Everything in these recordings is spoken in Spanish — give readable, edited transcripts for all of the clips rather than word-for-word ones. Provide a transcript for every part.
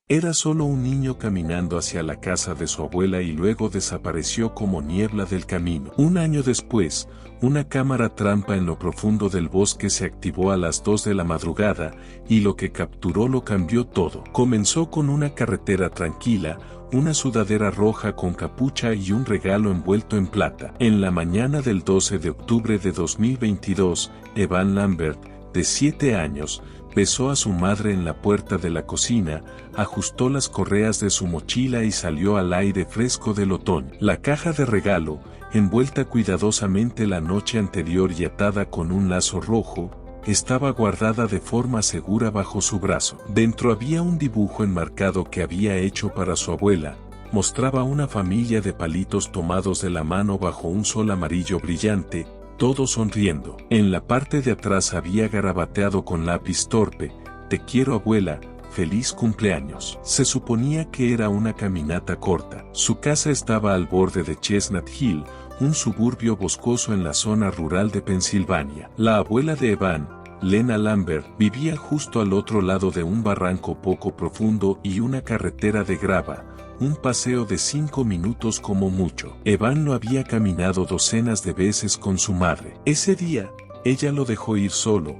Era solo un niño caminando hacia la casa de su abuela y luego desapareció como niebla del camino. Un año después, una cámara trampa en lo profundo del bosque se activó a las 2 de la madrugada, y lo que capturó lo cambió todo. Comenzó con una carretera tranquila, una sudadera roja con capucha y un regalo envuelto en plata. En la mañana del 12 de octubre de 2022, Evan Lambert, de 7 años, besó a su madre en la puerta de la cocina, ajustó las correas de su mochila y salió al aire fresco del otoño. La caja de regalo, envuelta cuidadosamente la noche anterior y atada con un lazo rojo, estaba guardada de forma segura bajo su brazo. Dentro había un dibujo enmarcado que había hecho para su abuela. Mostraba una familia de palitos tomados de la mano bajo un sol amarillo brillante, todos sonriendo. En la parte de atrás había garabateado con lápiz torpe: "Te quiero, abuela, feliz cumpleaños". Se suponía que era una caminata corta. Su casa estaba al borde de Chestnut Hill, un suburbio boscoso en la zona rural de Pensilvania. La abuela de Evan, Lena Lambert, vivía justo al otro lado de un barranco poco profundo y una carretera de grava, un paseo de 5 minutos como mucho. Evan lo había caminado docenas de veces con su madre. Ese día, ella lo dejó ir solo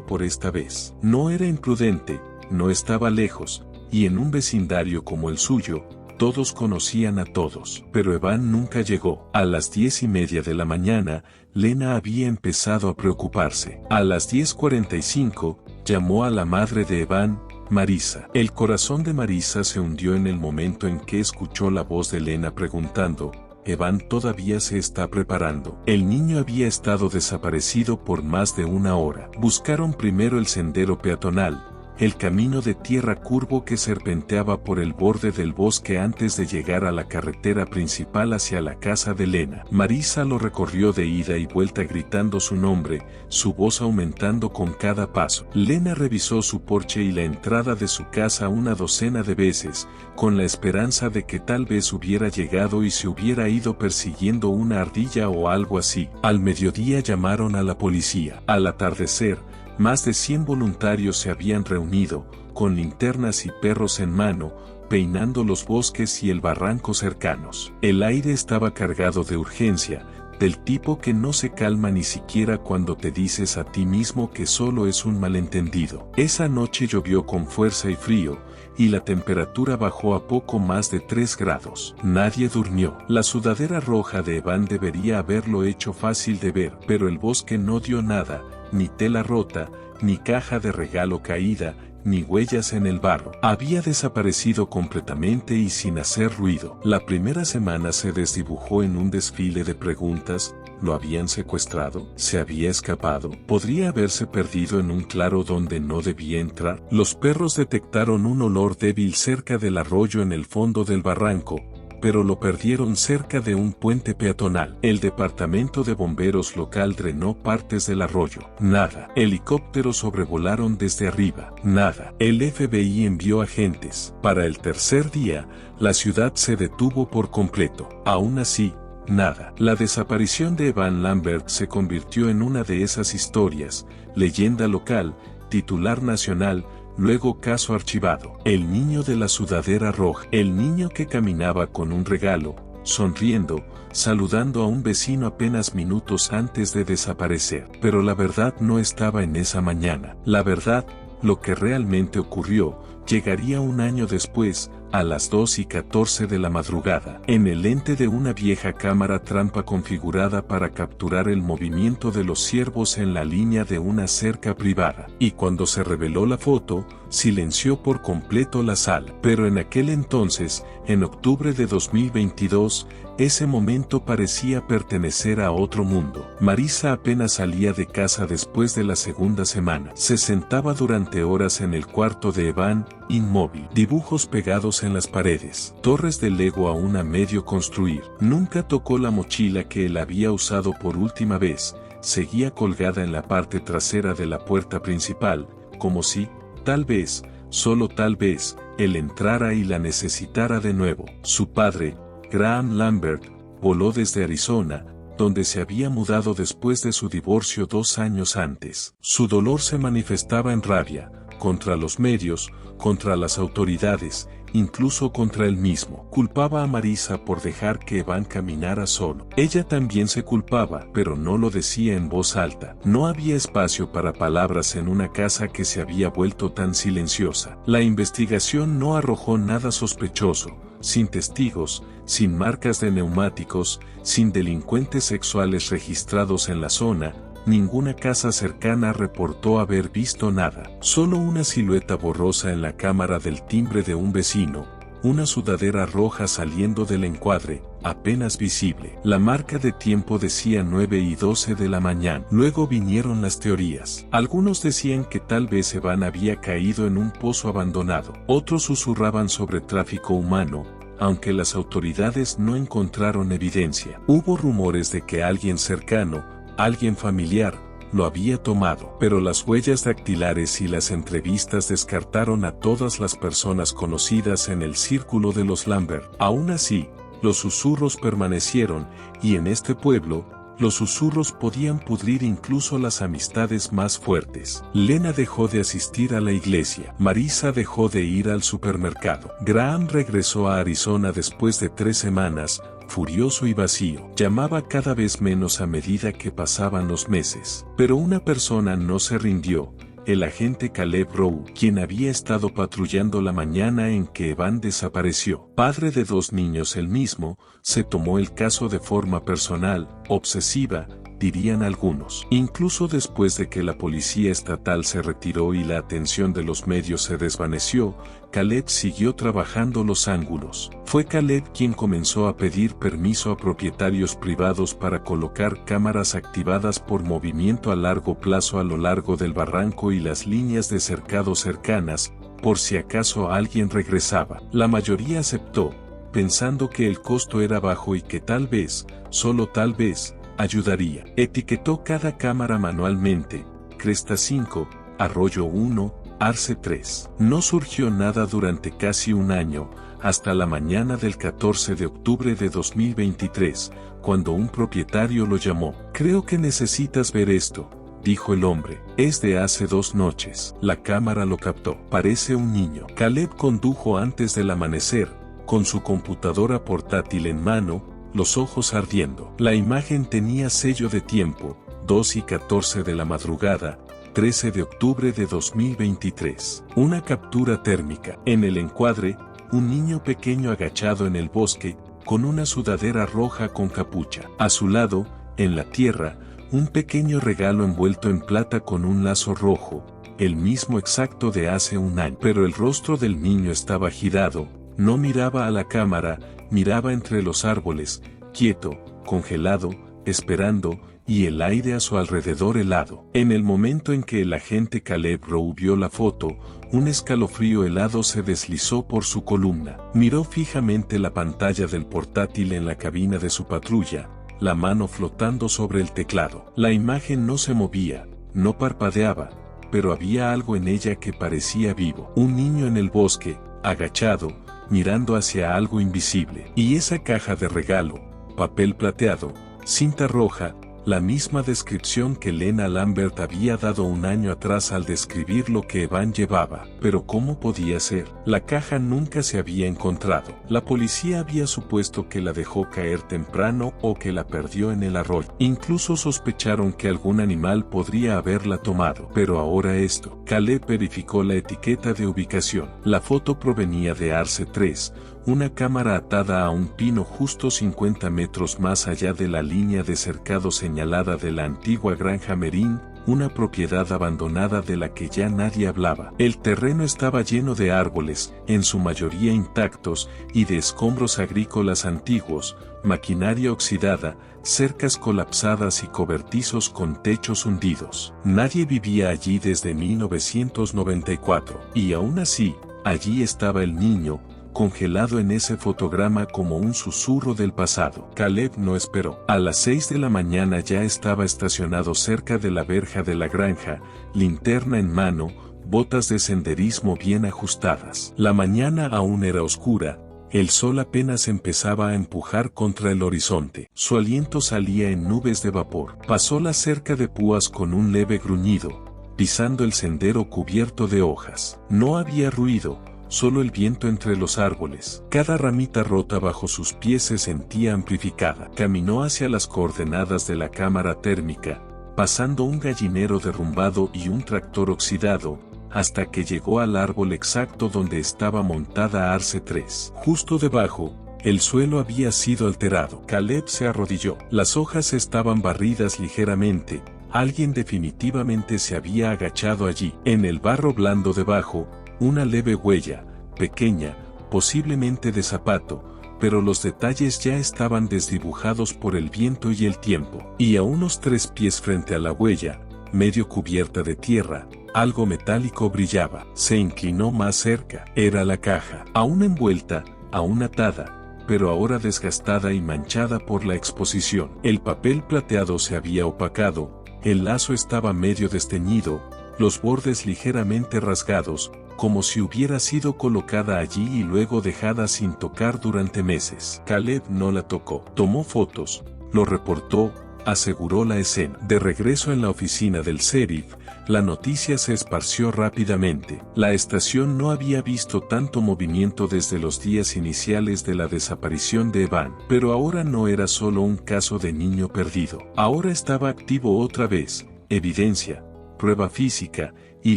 por esta vez. No era imprudente, no estaba lejos, y en un vecindario como el suyo, todos conocían a todos. Pero Evan nunca llegó. A las 10:30 de la mañana, Lena había empezado a preocuparse. A las 10:45, llamó a la madre de Evan, Marisa. El corazón de Marisa se hundió en el momento en que escuchó la voz de Lena preguntando: "Evan todavía se está preparando". El niño había estado desaparecido por más de una hora. Buscaron primero el sendero peatonal, el camino de tierra curvo que serpenteaba por el borde del bosque antes de llegar a la carretera principal hacia la casa de Lena. Marisa lo recorrió de ida y vuelta gritando su nombre, su voz aumentando con cada paso. Lena revisó su porche y la entrada de su casa una docena de veces, con la esperanza de que tal vez hubiera llegado y se hubiera ido persiguiendo una ardilla o algo así. Al mediodía llamaron a la policía. Al atardecer, más de 100 voluntarios se habían reunido, con linternas y perros en mano, peinando los bosques y el barranco cercanos. El aire estaba cargado de urgencia, del tipo que no se calma ni siquiera cuando te dices a ti mismo que solo es un malentendido. Esa noche llovió con fuerza y frío, y la temperatura bajó a poco más de 3 grados. Nadie durmió. La sudadera roja de Evan debería haberlo hecho fácil de ver, pero el bosque no dio nada, ni tela rota, ni caja de regalo caída, ni huellas en el barro. Había desaparecido completamente y sin hacer ruido. La primera semana se desdibujó en un desfile de preguntas. ¿Lo habían secuestrado? ¿Se había escapado? ¿Podría haberse perdido en un claro donde no debía entrar? Los perros detectaron un olor débil cerca del arroyo en el fondo del barranco, pero lo perdieron cerca de un puente peatonal. El departamento de bomberos local drenó partes del arroyo. Nada. Helicópteros sobrevolaron desde arriba. Nada. El FBI envió agentes. Para el tercer día, la ciudad se detuvo por completo. Aún así, nada. La desaparición de Evan Lambert se convirtió en una de esas historias, leyenda local, titular nacional, luego caso archivado. El niño de la sudadera roja. El niño que caminaba con un regalo, sonriendo, saludando a un vecino apenas minutos antes de desaparecer. Pero la verdad no estaba en esa mañana. La verdad, lo que realmente ocurrió, llegaría un año después, a las 2:14 de la madrugada, en el lente de una vieja cámara trampa configurada para capturar el movimiento de los ciervos en la línea de una cerca privada. Y cuando se reveló la foto, silenció por completo la sala. Pero en aquel entonces, en octubre de 2022, ese momento parecía pertenecer a otro mundo. Marisa apenas salía de casa después de la segunda semana. Se sentaba durante horas en el cuarto de Evan, inmóvil. Dibujos pegados en las paredes. Torres de Lego aún a medio construir. Nunca tocó la mochila que él había usado por última vez. Seguía colgada en la parte trasera de la puerta principal, como si, tal vez, solo tal vez, él entrara y la necesitara de nuevo. Su padre, Graham Lambert, voló desde Arizona, donde se había mudado después de su divorcio 2 años antes. Su dolor se manifestaba en rabia, contra los medios, contra las autoridades, incluso contra él mismo. Culpaba a Marisa por dejar que Evan caminara solo. Ella también se culpaba, pero no lo decía en voz alta. No había espacio para palabras en una casa que se había vuelto tan silenciosa. La investigación no arrojó nada sospechoso, sin testigos, sin marcas de neumáticos, sin delincuentes sexuales registrados en la zona. Ninguna casa cercana reportó haber visto nada. Solo una silueta borrosa en la cámara del timbre de un vecino, una sudadera roja saliendo del encuadre, apenas visible. La marca de tiempo decía 9:12 de la mañana. Luego vinieron las teorías. Algunos decían que tal vez Evan había caído en un pozo abandonado. Otros susurraban sobre tráfico humano, aunque las autoridades no encontraron evidencia. Hubo rumores de que alguien cercano, alguien familiar, lo había tomado, pero las huellas dactilares y las entrevistas descartaron a todas las personas conocidas en el círculo de los Lambert. Aún así, los susurros permanecieron, y en este pueblo, los susurros podían pudrir incluso las amistades más fuertes. Lena dejó de asistir a la iglesia. Marisa dejó de ir al supermercado. Graham regresó a Arizona después de 3 semanas, furioso y vacío. Llamaba cada vez menos a medida que pasaban los meses. Pero una persona no se rindió. El agente Caleb Rowe, quien había estado patrullando la mañana en que Evan desapareció. Padre de 2 niños él mismo, se tomó el caso de forma personal, obsesiva, dirían algunos. Incluso después de que la policía estatal se retiró y la atención de los medios se desvaneció, Caleb siguió trabajando los ángulos. Fue Caleb quien comenzó a pedir permiso a propietarios privados para colocar cámaras activadas por movimiento a largo plazo a lo largo del barranco y las líneas de cercado cercanas, por si acaso alguien regresaba. La mayoría aceptó, pensando que el costo era bajo y que tal vez, solo tal vez, ayudaría. Etiquetó cada cámara manualmente, Cresta 5, Arroyo 1, Arce 3. No surgió nada durante casi un año, hasta la mañana del 14 de octubre de 2023, cuando un propietario lo llamó. Creo que necesitas ver esto, dijo el hombre. Es de hace 2 noches. La cámara lo captó. Parece un niño. Caleb condujo antes del amanecer, con su computadora portátil en mano, los ojos ardiendo. La imagen tenía sello de tiempo, 2:14 de la madrugada, 13 de octubre de 2023. Una captura térmica. En el encuadre, un niño pequeño agachado en el bosque, con una sudadera roja con capucha. A su lado, en la tierra, un pequeño regalo envuelto en plata con un lazo rojo, el mismo exacto de hace un año. Pero el rostro del niño estaba girado, no miraba a la cámara, miraba entre los árboles, quieto, congelado, esperando, y el aire a su alrededor helado. En el momento en que el agente Caleb Rowe vio la foto, un escalofrío helado se deslizó por su columna. Miró fijamente la pantalla del portátil en la cabina de su patrulla, la mano flotando sobre el teclado. La imagen no se movía, no parpadeaba, pero había algo en ella que parecía vivo. Un niño en el bosque, agachado, mirando hacia algo invisible. Y esa caja de regalo, papel plateado, cinta roja, la misma descripción que Lena Lambert había dado un año atrás al describir lo que Evan llevaba. Pero ¿cómo podía ser? La caja nunca se había encontrado. La policía había supuesto que la dejó caer temprano o que la perdió en el arroyo. Incluso sospecharon que algún animal podría haberla tomado. Pero ahora esto. Caleb verificó la etiqueta de ubicación. La foto provenía de Arce 3, una cámara atada a un pino justo 50 metros más allá de la línea de cercado señalada de la antigua granja Merín, una propiedad abandonada de la que ya nadie hablaba. El terreno estaba lleno de árboles, en su mayoría intactos, y de escombros agrícolas antiguos, maquinaria oxidada, cercas colapsadas y cobertizos con techos hundidos. Nadie vivía allí desde 1994, y aún así, allí estaba el niño, congelado en ese fotograma como un susurro del pasado. Caleb no esperó. A las 6 de la mañana ya estaba estacionado cerca de la verja de la granja, linterna en mano, botas de senderismo bien ajustadas. La mañana aún era oscura, el sol apenas empezaba a empujar contra el horizonte. Su aliento salía en nubes de vapor. Pasó la cerca de púas con un leve gruñido, pisando el sendero cubierto de hojas. No había ruido, solo el viento entre los árboles. Cada ramita rota bajo sus pies se sentía amplificada. Caminó hacia las coordenadas de la cámara térmica, pasando un gallinero derrumbado y un tractor oxidado, hasta que llegó al árbol exacto donde estaba montada Arce 3. Justo debajo, el suelo había sido alterado. Caleb se arrodilló. Las hojas estaban barridas ligeramente. Alguien definitivamente se había agachado allí. En el barro blando debajo, una leve huella, pequeña, posiblemente de zapato, pero los detalles ya estaban desdibujados por el viento y el tiempo. Y a unos 3 pies frente a la huella, medio cubierta de tierra, algo metálico brillaba. Se inclinó más cerca. Era la caja. Aún envuelta, aún atada, pero ahora desgastada y manchada por la exposición. El papel plateado se había opacado, el lazo estaba medio desteñido, los bordes ligeramente rasgados, como si hubiera sido colocada allí y luego dejada sin tocar durante meses. Caleb no la tocó. Tomó fotos, lo reportó, aseguró la escena. De regreso en la oficina del sheriff, la noticia se esparció rápidamente. La estación no había visto tanto movimiento desde los días iniciales de la desaparición de Evan. Pero ahora no era solo un caso de niño perdido. Ahora estaba activo otra vez. Evidencia, prueba física, y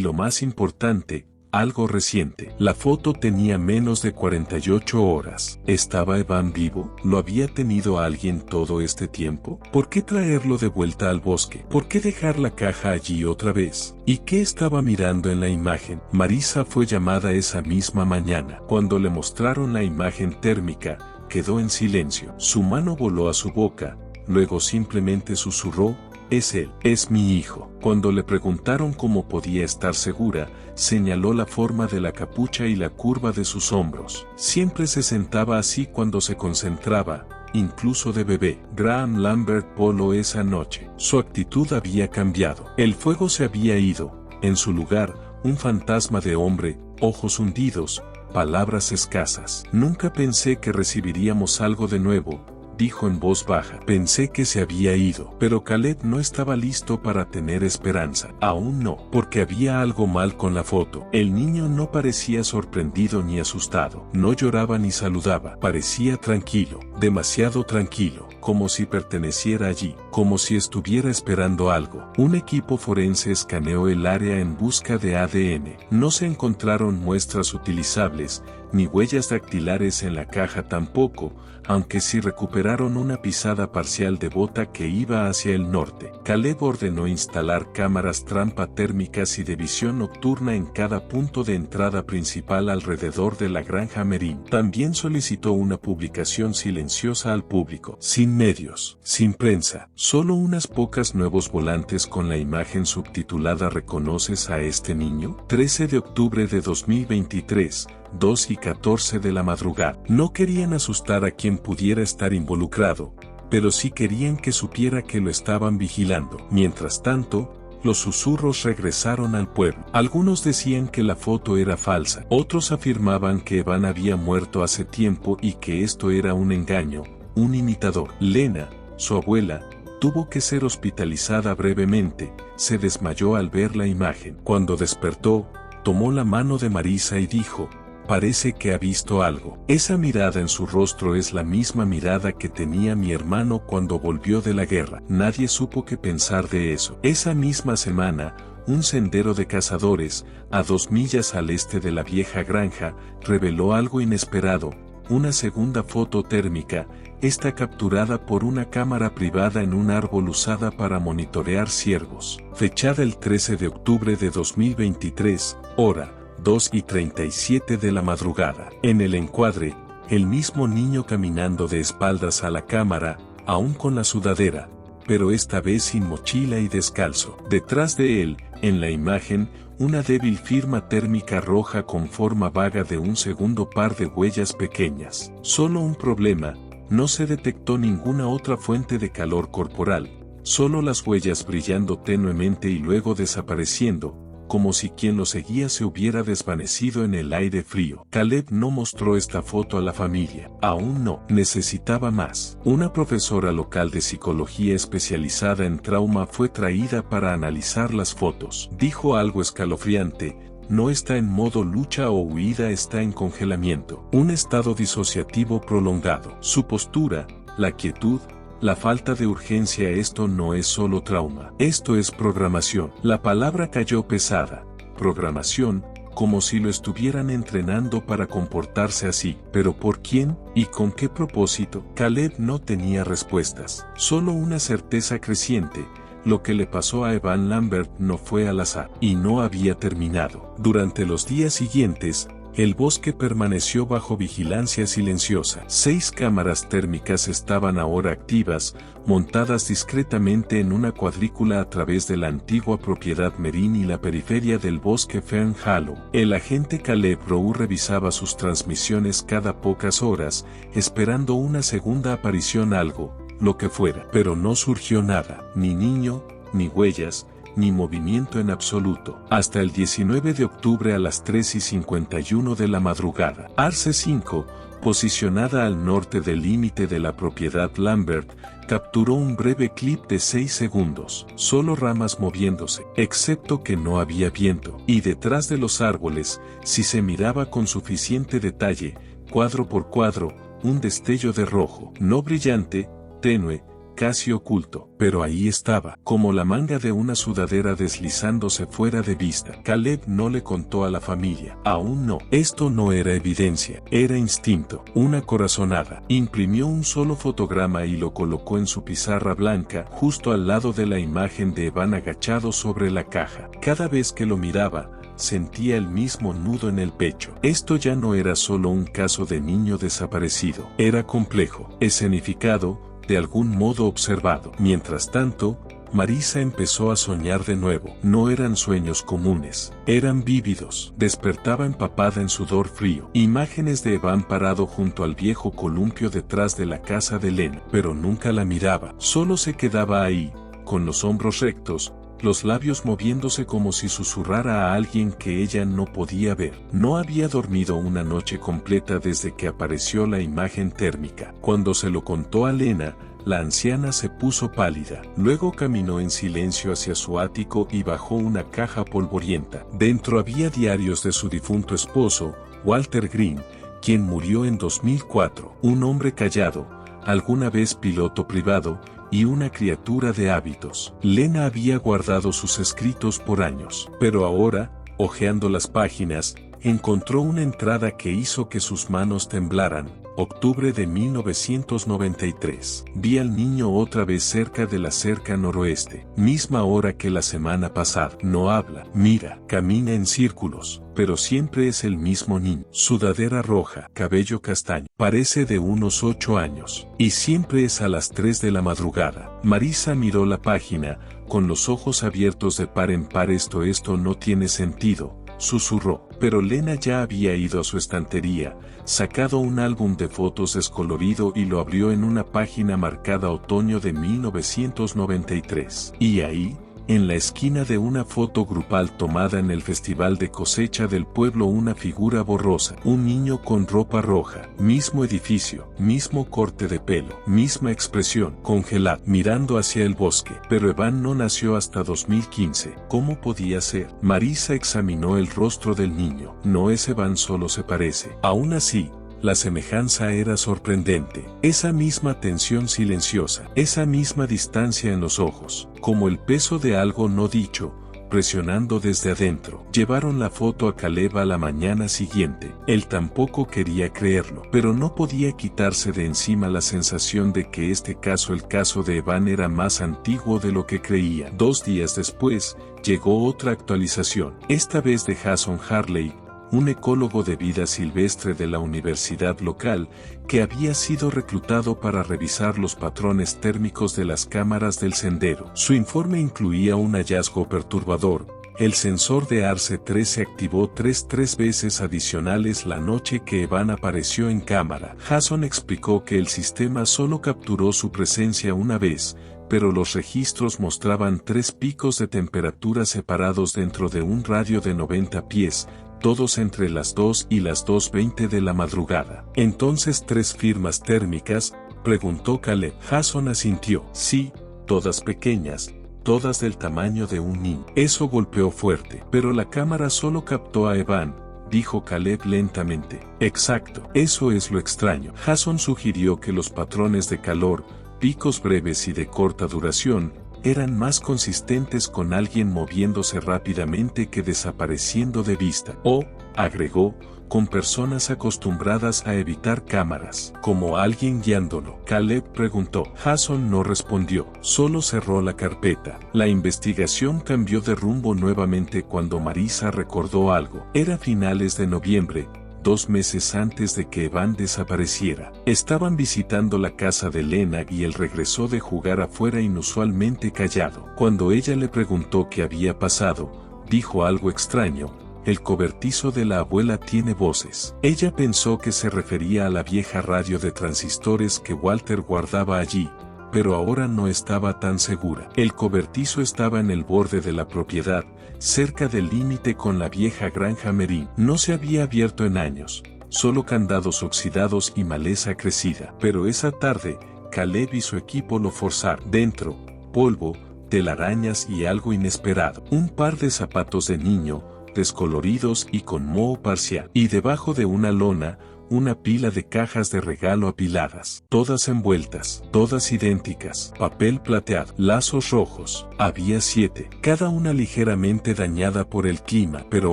lo más importante, algo reciente. La foto tenía menos de 48 horas. ¿Estaba Evan vivo? ¿Lo había tenido alguien todo este tiempo? ¿Por qué traerlo de vuelta al bosque? ¿Por qué dejar la caja allí otra vez? ¿Y qué estaba mirando en la imagen? Marisa fue llamada esa misma mañana. Cuando le mostraron la imagen térmica, quedó en silencio. Su mano voló a su boca, luego simplemente susurró: «Es él, es mi hijo». Cuando le preguntaron cómo podía estar segura, señaló la forma de la capucha y la curva de sus hombros. Siempre se sentaba así cuando se concentraba, incluso de bebé. Graham Lambert Polo esa noche. Su actitud había cambiado. El fuego se había ido. En su lugar, un fantasma de hombre, ojos hundidos, palabras escasas. «Nunca pensé que recibiríamos algo de nuevo», dijo en voz baja. «Pensé que se había ido». Pero Caleb no estaba listo para tener esperanza. Aún no, porque había algo mal con la foto. El niño no parecía sorprendido ni asustado. No lloraba ni saludaba. Parecía tranquilo, demasiado tranquilo, como si perteneciera allí, como si estuviera esperando algo. Un equipo forense escaneó el área en busca de ADN. No se encontraron muestras utilizables, ni huellas dactilares en la caja tampoco, aunque sí recuperaron una pisada parcial de bota que iba hacia el norte. Caleb ordenó instalar cámaras trampa térmicas y de visión nocturna en cada punto de entrada principal alrededor de la granja Merín. También solicitó una publicación silenciosa al público, sin medios, sin prensa, solo unas pocas nuevos volantes con la imagen subtitulada «¿Reconoces a este niño?». 13 de octubre de 2023, 2:14 de la madrugada. No querían asustar a quien pudiera estar involucrado, pero sí querían que supiera que lo estaban vigilando. Mientras tanto, los susurros regresaron al pueblo. Algunos decían que la foto era falsa, otros afirmaban que Evan había muerto hace tiempo y que esto era un engaño, un imitador. Lena, su abuela, tuvo que ser hospitalizada brevemente, se desmayó al ver la imagen. Cuando despertó, tomó la mano de Marisa y dijo: «Parece que ha visto algo». Esa mirada en su rostro es la misma mirada que tenía mi hermano cuando volvió de la guerra. Nadie supo qué pensar de eso. Esa misma semana, un sendero de cazadores, a 2 millas al este de la vieja granja, reveló algo inesperado: una segunda foto térmica, esta capturada por una cámara privada en un árbol usada para monitorear ciervos. Fechada el 13 de octubre de 2023, hora 2:37 de la madrugada. En el encuadre, el mismo niño caminando de espaldas a la cámara, aún con la sudadera, pero esta vez sin mochila y descalzo. Detrás de él, en la imagen, una débil firma térmica roja con forma vaga de un segundo par de huellas pequeñas. Solo un problema: no se detectó ninguna otra fuente de calor corporal, solo las huellas brillando tenuemente y luego desapareciendo, como si quien lo seguía se hubiera desvanecido en el aire frío. Caleb no mostró esta foto a la familia. Aún no. Necesitaba más. Una profesora local de psicología especializada en trauma fue traída para analizar las fotos. Dijo algo escalofriante: no está en modo lucha o huida, está en congelamiento. Un estado disociativo prolongado. Su postura, la quietud, la falta de urgencia. Esto no es solo trauma. Esto es programación. La palabra cayó pesada. Programación, como si lo estuvieran entrenando para comportarse así. ¿Pero por quién? ¿Y con qué propósito? Caleb no tenía respuestas. Solo una certeza creciente. Lo que le pasó a Evan Lambert no fue al azar, y no había terminado. Durante los días siguientes, el bosque permaneció bajo vigilancia silenciosa. 6 cámaras térmicas estaban ahora activas, montadas discretamente en una cuadrícula a través de la antigua propiedad Merín y la periferia del bosque Fern Hollow. El agente Caleb Rowe revisaba sus transmisiones cada pocas horas, esperando una segunda aparición, algo, lo que fuera. Pero no surgió nada, ni niño, ni huellas, ni movimiento en absoluto. Hasta el 19 de octubre a las 3:51 de la madrugada. Arce 5, posicionada al norte del límite de la propiedad Lambert, capturó un breve clip de 6 segundos. Solo ramas moviéndose, excepto que no había viento. Y detrás de los árboles, si se miraba con suficiente detalle, cuadro por cuadro, un destello de rojo. No brillante, tenue, casi oculto, pero ahí estaba, como la manga de una sudadera deslizándose fuera de vista. Caleb no le contó a la familia. Aún no. Esto no era evidencia, era instinto, una corazonada. Imprimió un solo fotograma y lo colocó en su pizarra blanca, justo al lado de la imagen de Evan agachado sobre la caja. Cada vez que lo miraba, sentía el mismo nudo en el pecho. Esto ya no era solo un caso de niño desaparecido, era complejo, escenificado, de algún modo observado. Mientras tanto, Marisa empezó a soñar de nuevo. No eran sueños comunes, eran vívidos. Despertaba empapada en sudor frío. Imágenes de Evan parado junto al viejo columpio detrás de la casa de Lena, pero nunca la miraba. Solo se quedaba ahí, con los hombros rectos, los labios moviéndose como si susurrara a alguien que ella no podía ver. No había dormido una noche completa desde que apareció la imagen térmica. Cuando se lo contó a Lena, la anciana se puso pálida. Luego caminó en silencio hacia su ático y bajó una caja polvorienta. Dentro había diarios de su difunto esposo, Walter Green, quien murió en 2004. Un hombre callado, alguna vez piloto privado, y una criatura de hábitos. Lena había guardado sus escritos por años, pero ahora, hojeando las páginas, encontró una entrada que hizo que sus manos temblaran. Octubre de 1993. Vi al niño otra vez cerca de la cerca noroeste, misma hora que la semana pasada. No habla, mira, camina en círculos, pero siempre es el mismo niño. Sudadera roja, cabello castaño, parece de unos 8 años, y siempre es a las 3 de la madrugada. Marisa miró la página, con los ojos abiertos de par en par. Esto no tiene sentido, susurró. Pero Lena ya había ido a su estantería, sacado un álbum de fotos descolorido y lo abrió en una página marcada otoño de 1993. Y ahí, en la esquina de una foto grupal tomada en el festival de cosecha del pueblo, una figura borrosa, un niño con ropa roja, mismo edificio, mismo corte de pelo, misma expresión, congelado, mirando hacia el bosque. Pero Evan no nació hasta 2015. ¿Cómo podía ser? Marisa examinó el rostro del niño. No es Evan, solo se parece. Aún así, la semejanza era sorprendente. Esa misma tensión silenciosa, esa misma distancia en los ojos, como el peso de algo no dicho, presionando desde adentro. Llevaron la foto a Caleb a la mañana siguiente. Él tampoco quería creerlo, pero no podía quitarse de encima la sensación de que el caso de Evan era más antiguo de lo que creía. 2 días después, llegó otra actualización, esta vez de Jason Harley, un ecólogo de vida silvestre de la universidad local, que había sido reclutado para revisar los patrones térmicos de las cámaras del sendero. Su informe incluía un hallazgo perturbador: El sensor de ARC-3 se activó tres veces adicionales la noche que Evan apareció en cámara. Jason explicó que el sistema solo capturó su presencia una vez, pero los registros mostraban 3 picos de temperatura separados dentro de un radio de 90 pies, todos entre las 2 y las 2:20 de la madrugada. ¿Entonces 3 firmas térmicas?, preguntó Caleb. Jason asintió. Sí, todas pequeñas, todas del tamaño de un niño. Eso golpeó fuerte. Pero la cámara solo captó a Evan, dijo Caleb lentamente. Exacto. Eso es lo extraño. Jason sugirió que los patrones de calor, picos breves y de corta duración, eran más consistentes con alguien moviéndose rápidamente que desapareciendo de vista. O, agregó, con personas acostumbradas a evitar cámaras, como alguien guiándolo. Caleb preguntó. Jason no respondió, solo cerró la carpeta. La investigación cambió de rumbo nuevamente cuando Marissa recordó algo. Era finales de noviembre, 2 meses antes de que Evan desapareciera. Estaban visitando la casa de Lena y él regresó de jugar afuera inusualmente callado. Cuando ella le preguntó qué había pasado, dijo algo extraño. El cobertizo de la abuela tiene voces. Ella pensó que se refería a la vieja radio de transistores que Walter guardaba allí, pero ahora no estaba tan segura. El cobertizo estaba en el borde de la propiedad, cerca del límite con la vieja granja Merín. No se había abierto en años, solo candados oxidados y maleza crecida. Pero esa tarde, Caleb y su equipo lo forzaron. Dentro, polvo, telarañas y algo inesperado. Un par de zapatos de niño, descoloridos y con moho parcial. Y debajo de una lona, una pila de cajas de regalo apiladas, todas envueltas, todas idénticas, papel plateado, lazos rojos. Había 7, cada una ligeramente dañada por el clima, pero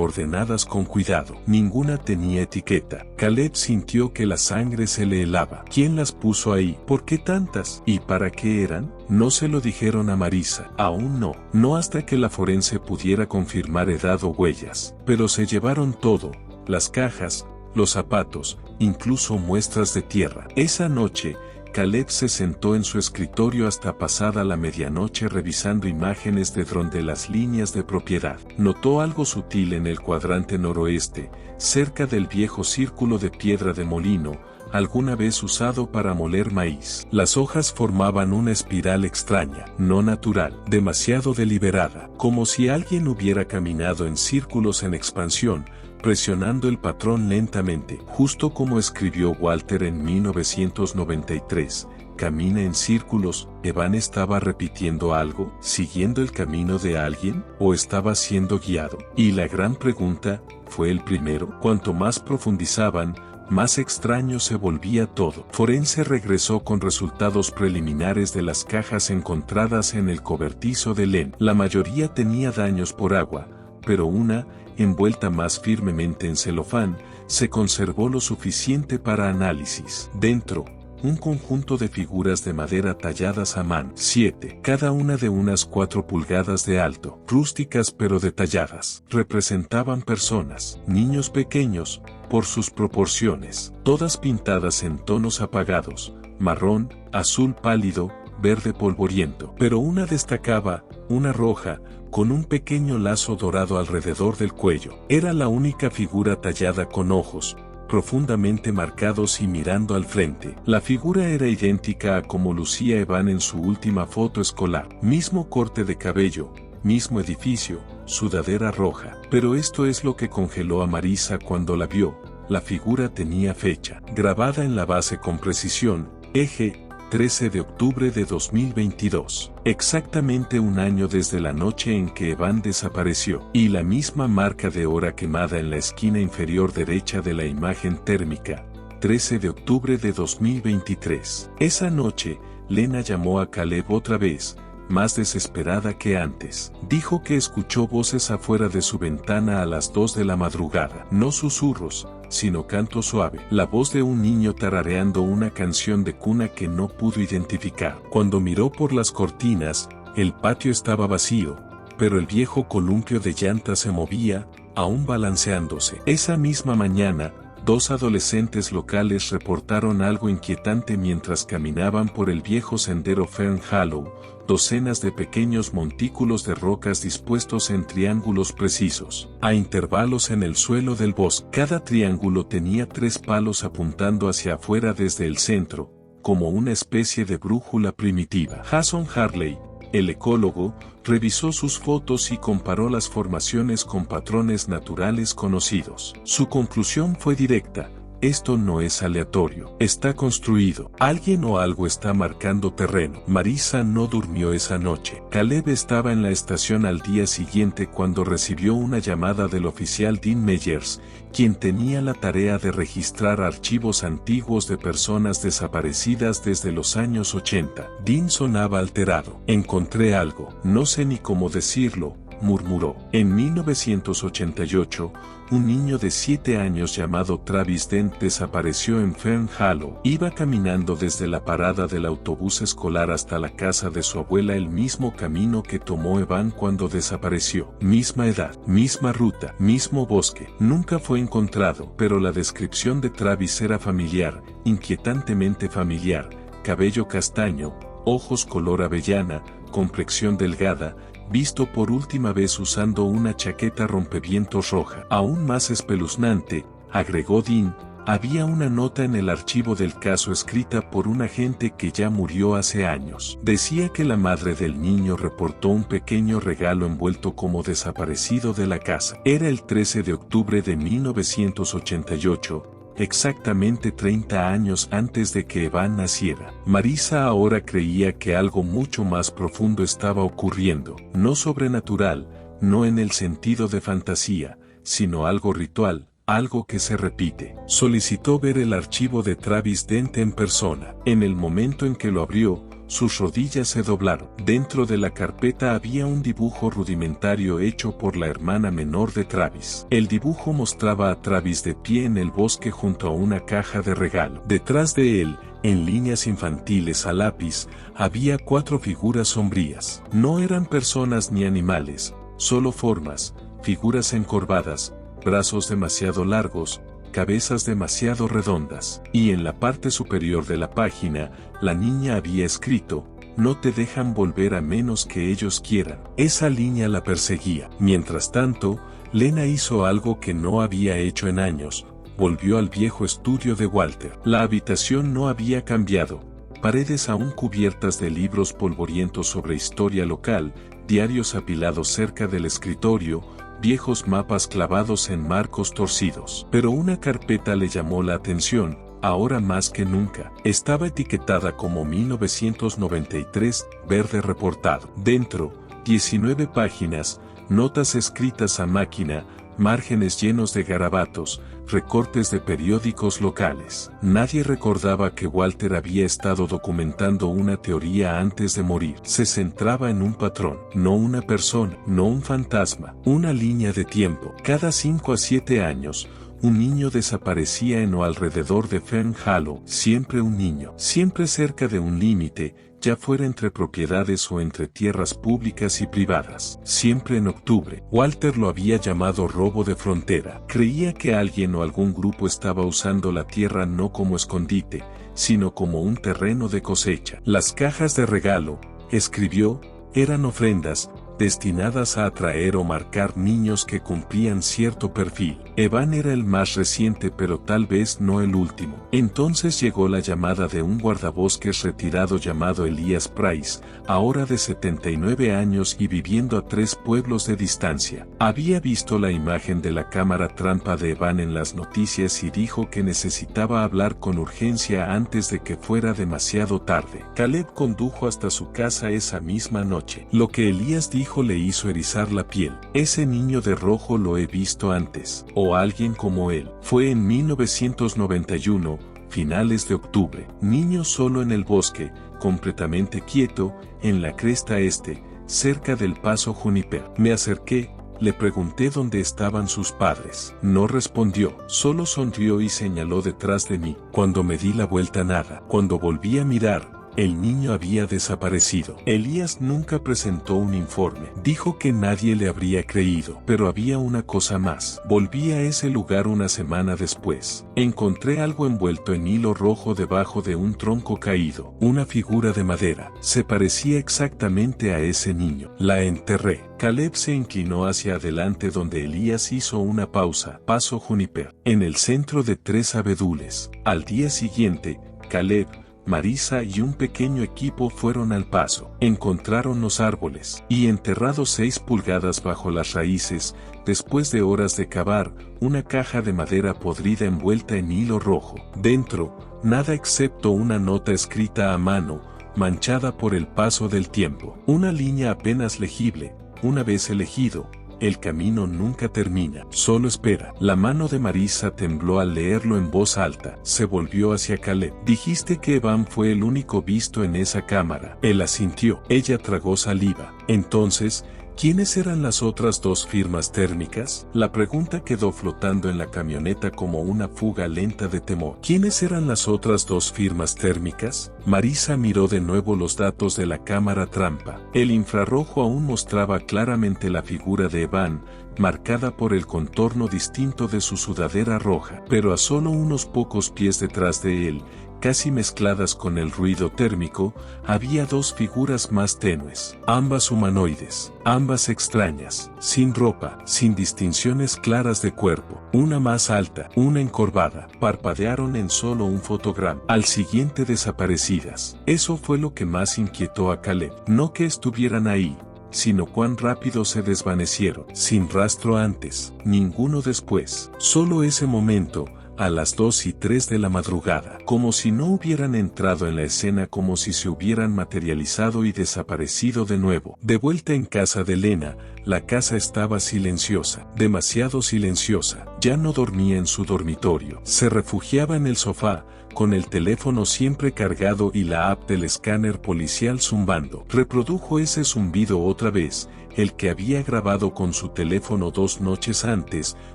ordenadas con cuidado. Ninguna tenía etiqueta. Caleb sintió que la sangre se le helaba. ¿Quién las puso ahí? ¿Por qué tantas? ¿Y para qué eran? No se lo dijeron a Marissa. Aún no. No hasta que la forense pudiera confirmar edad o huellas. Pero se llevaron todo, las cajas, los zapatos, incluso muestras de tierra. Esa noche, Caleb se sentó en su escritorio hasta pasada la medianoche revisando imágenes de dron de las líneas de propiedad. Notó algo sutil en el cuadrante noroeste, cerca del viejo círculo de piedra de molino, alguna vez usado para moler maíz. Las hojas formaban una espiral extraña, no natural, demasiado deliberada, como si alguien hubiera caminado en círculos en expansión, presionando el patrón lentamente, justo como escribió Walter en 1993. Camina en círculos. ¿Evan estaba repitiendo algo, siguiendo el camino de alguien, o estaba siendo guiado? Y la gran pregunta, ¿fue el primero? Cuanto más profundizaban, más extraño se volvía todo. Forense regresó con resultados preliminares de las cajas encontradas en el cobertizo de Len. La mayoría tenía daños por agua, pero una, envuelta más firmemente en celofán, se conservó lo suficiente para análisis. Dentro, un conjunto de figuras de madera talladas a mano, 7, cada una de unas 4 pulgadas de alto, rústicas pero detalladas. Representaban personas, niños pequeños, por sus proporciones, todas pintadas en tonos apagados, marrón, azul pálido, verde polvoriento. Pero una destacaba, una roja, con un pequeño lazo dorado alrededor del cuello. Era la única figura tallada con ojos, profundamente marcados y mirando al frente. La figura era idéntica a como lucía Evan en su última foto escolar. Mismo corte de cabello, mismo edificio, sudadera roja. Pero esto es lo que congeló a Marissa cuando la vio. La figura tenía fecha, grabada en la base con precisión, eje 13 de octubre de 2022. Exactamente un año desde la noche en que Evan desapareció. Y la misma marca de hora quemada en la esquina inferior derecha de la imagen térmica. 13 de octubre de 2023. Esa noche, Lena llamó a Caleb otra vez, más desesperada que antes. Dijo que escuchó voces afuera de su ventana a las 2 de la madrugada. No susurros, sino canto suave. La voz de un niño tarareando una canción de cuna que no pudo identificar. Cuando miró por las cortinas, el patio estaba vacío, pero el viejo columpio de llantas se movía, aún balanceándose. Esa misma mañana, 2 adolescentes locales reportaron algo inquietante mientras caminaban por el viejo sendero Fern Hollow, docenas de pequeños montículos de rocas dispuestos en triángulos precisos, a intervalos en el suelo del bosque. Cada triángulo tenía 3 palos apuntando hacia afuera desde el centro, como una especie de brújula primitiva. Jason Harley, el ecólogo, revisó sus fotos y comparó las formaciones con patrones naturales conocidos. Su conclusión fue directa: esto no es aleatorio, está construido. Alguien o algo está marcando terreno. Marisa no durmió esa noche. Caleb estaba en la estación al día siguiente cuando recibió una llamada del oficial Dean Meyers, quien tenía la tarea de registrar archivos antiguos de personas desaparecidas desde los años 80. Dean sonaba alterado. Encontré algo, no sé ni cómo decirlo, murmuró. En 1988, un niño de 7 años llamado Travis Dent desapareció en Fern Hollow. Iba caminando desde la parada del autobús escolar hasta la casa de su abuela, el mismo camino que tomó Evan cuando desapareció. Misma edad, misma ruta, mismo bosque. Nunca fue encontrado, pero la descripción de Travis era familiar, inquietantemente familiar: cabello castaño, ojos color avellana, complexión delgada, visto por última vez usando una chaqueta rompevientos roja. Aún más espeluznante, agregó Dean, había una nota en el archivo del caso escrita por un agente que ya murió hace años. Decía que la madre del niño reportó un pequeño regalo envuelto como desaparecido de la casa. Era el 13 de octubre de 1988. Exactamente 30 años antes de que Evan naciera. Marisa ahora creía que algo mucho más profundo estaba ocurriendo, no sobrenatural, no en el sentido de fantasía, sino algo ritual, algo que se repite. Solicitó ver el archivo de Travis Dent en persona. En el momento en que lo abrió, sus rodillas se doblaron. Dentro de la carpeta había un dibujo rudimentario hecho por la hermana menor de Travis. El dibujo mostraba a Travis de pie en el bosque junto a una caja de regalo. Detrás de él, en líneas infantiles a lápiz, había 4 figuras sombrías. No eran personas ni animales, solo formas, figuras encorvadas, brazos demasiado largos, cabezas demasiado redondas. Y en la parte superior de la página, la niña había escrito: no te dejan volver a menos que ellos quieran. Esa línea la perseguía. Mientras tanto, Lena hizo algo que no había hecho en años: volvió al viejo estudio de Walter. La habitación no había cambiado. Paredes aún cubiertas de libros polvorientos sobre historia local, diarios apilados cerca del escritorio, viejos mapas clavados en marcos torcidos. Pero una carpeta le llamó la atención, ahora más que nunca. Estaba etiquetada como 1993, verde reportado. Dentro, 19 páginas, notas escritas a máquina, márgenes llenos de garabatos, recortes de periódicos locales. Nadie recordaba que Walter había estado documentando una teoría antes de morir. Se centraba en un patrón, no una persona, no un fantasma, una línea de tiempo. Cada 5 a 7 años, un niño desaparecía en o alrededor de Fern Hollow. Siempre un niño, siempre cerca de un límite, ya fuera entre propiedades o entre tierras públicas y privadas. Siempre en octubre. Walter lo había llamado robo de frontera. Creía que alguien o algún grupo estaba usando la tierra no como escondite, sino como un terreno de cosecha. Las cajas de regalo, escribió, eran ofrendas, destinadas a atraer o marcar niños que cumplían cierto perfil. Evan era el más reciente, pero tal vez no el último. Entonces llegó la llamada de un guardabosques retirado llamado Elías Price, ahora de 79 años y viviendo a 3 pueblos de distancia. Había visto la imagen de la cámara trampa de Evan en las noticias y dijo que necesitaba hablar con urgencia antes de que fuera demasiado tarde. Caleb condujo hasta su casa esa misma noche. Lo que Elías dijo le hizo erizar la piel. Ese niño de rojo lo he visto antes, o alguien como él. Fue en 1991, finales de octubre. Niño solo en el bosque, completamente quieto, en la cresta este, cerca del paso Juniper. Me acerqué, le pregunté dónde estaban sus padres. No respondió, solo sonrió y señaló detrás de mí. Cuando me di la vuelta nada. Cuando volví a mirar, el niño había desaparecido. Elías nunca presentó un informe. Dijo que nadie le habría creído. Pero había una cosa más. Volví a ese lugar una semana después. Encontré algo envuelto en hilo rojo debajo de un tronco caído. Una figura de madera. Se parecía exactamente a ese niño. La enterré. Caleb se inclinó hacia adelante donde Elías hizo una pausa. Paso Juniper. En el centro de 3 abedules. Al día siguiente, Caleb, Marisa y un pequeño equipo fueron al paso. Encontraron los árboles y enterrados 6 pulgadas bajo las raíces, después de horas de cavar, una caja de madera podrida envuelta en hilo rojo. Dentro, nada excepto una nota escrita a mano, manchada por el paso del tiempo. Una línea apenas legible. Una vez elegido, el camino nunca termina, solo espera. La mano de Marisa tembló al leerlo en voz alta. Se volvió hacia Caleb. Dijiste que Evan fue el único visto en esa cámara. Él asintió. Ella tragó saliva. Entonces, ¿quiénes eran las otras 2 firmas térmicas? La pregunta quedó flotando en la camioneta como una fuga lenta de temor. ¿Quiénes eran las otras 2 firmas térmicas? Marisa miró de nuevo los datos de la cámara trampa. El infrarrojo aún mostraba claramente la figura de Evan, marcada por el contorno distinto de su sudadera roja. Pero a solo unos pocos pies detrás de él, casi mezcladas con el ruido térmico, había 2 figuras más tenues, ambas humanoides, ambas extrañas, sin ropa, sin distinciones claras de cuerpo, una más alta, una encorvada, parpadearon en solo un fotograma, al siguiente desaparecidas. Eso fue lo que más inquietó a Caleb, no que estuvieran ahí, sino cuán rápido se desvanecieron, sin rastro antes, ninguno después, solo ese momento, a las 2:03 de la madrugada, como si no hubieran entrado en la escena, como si se hubieran materializado y desaparecido de nuevo. De vuelta en casa de Elena, la casa estaba silenciosa, demasiado silenciosa. Ya no dormía en su dormitorio, se refugiaba en el sofá, con el teléfono siempre cargado y la app del escáner policial zumbando. Reprodujo ese zumbido otra vez, el que había grabado con su teléfono 2 noches antes,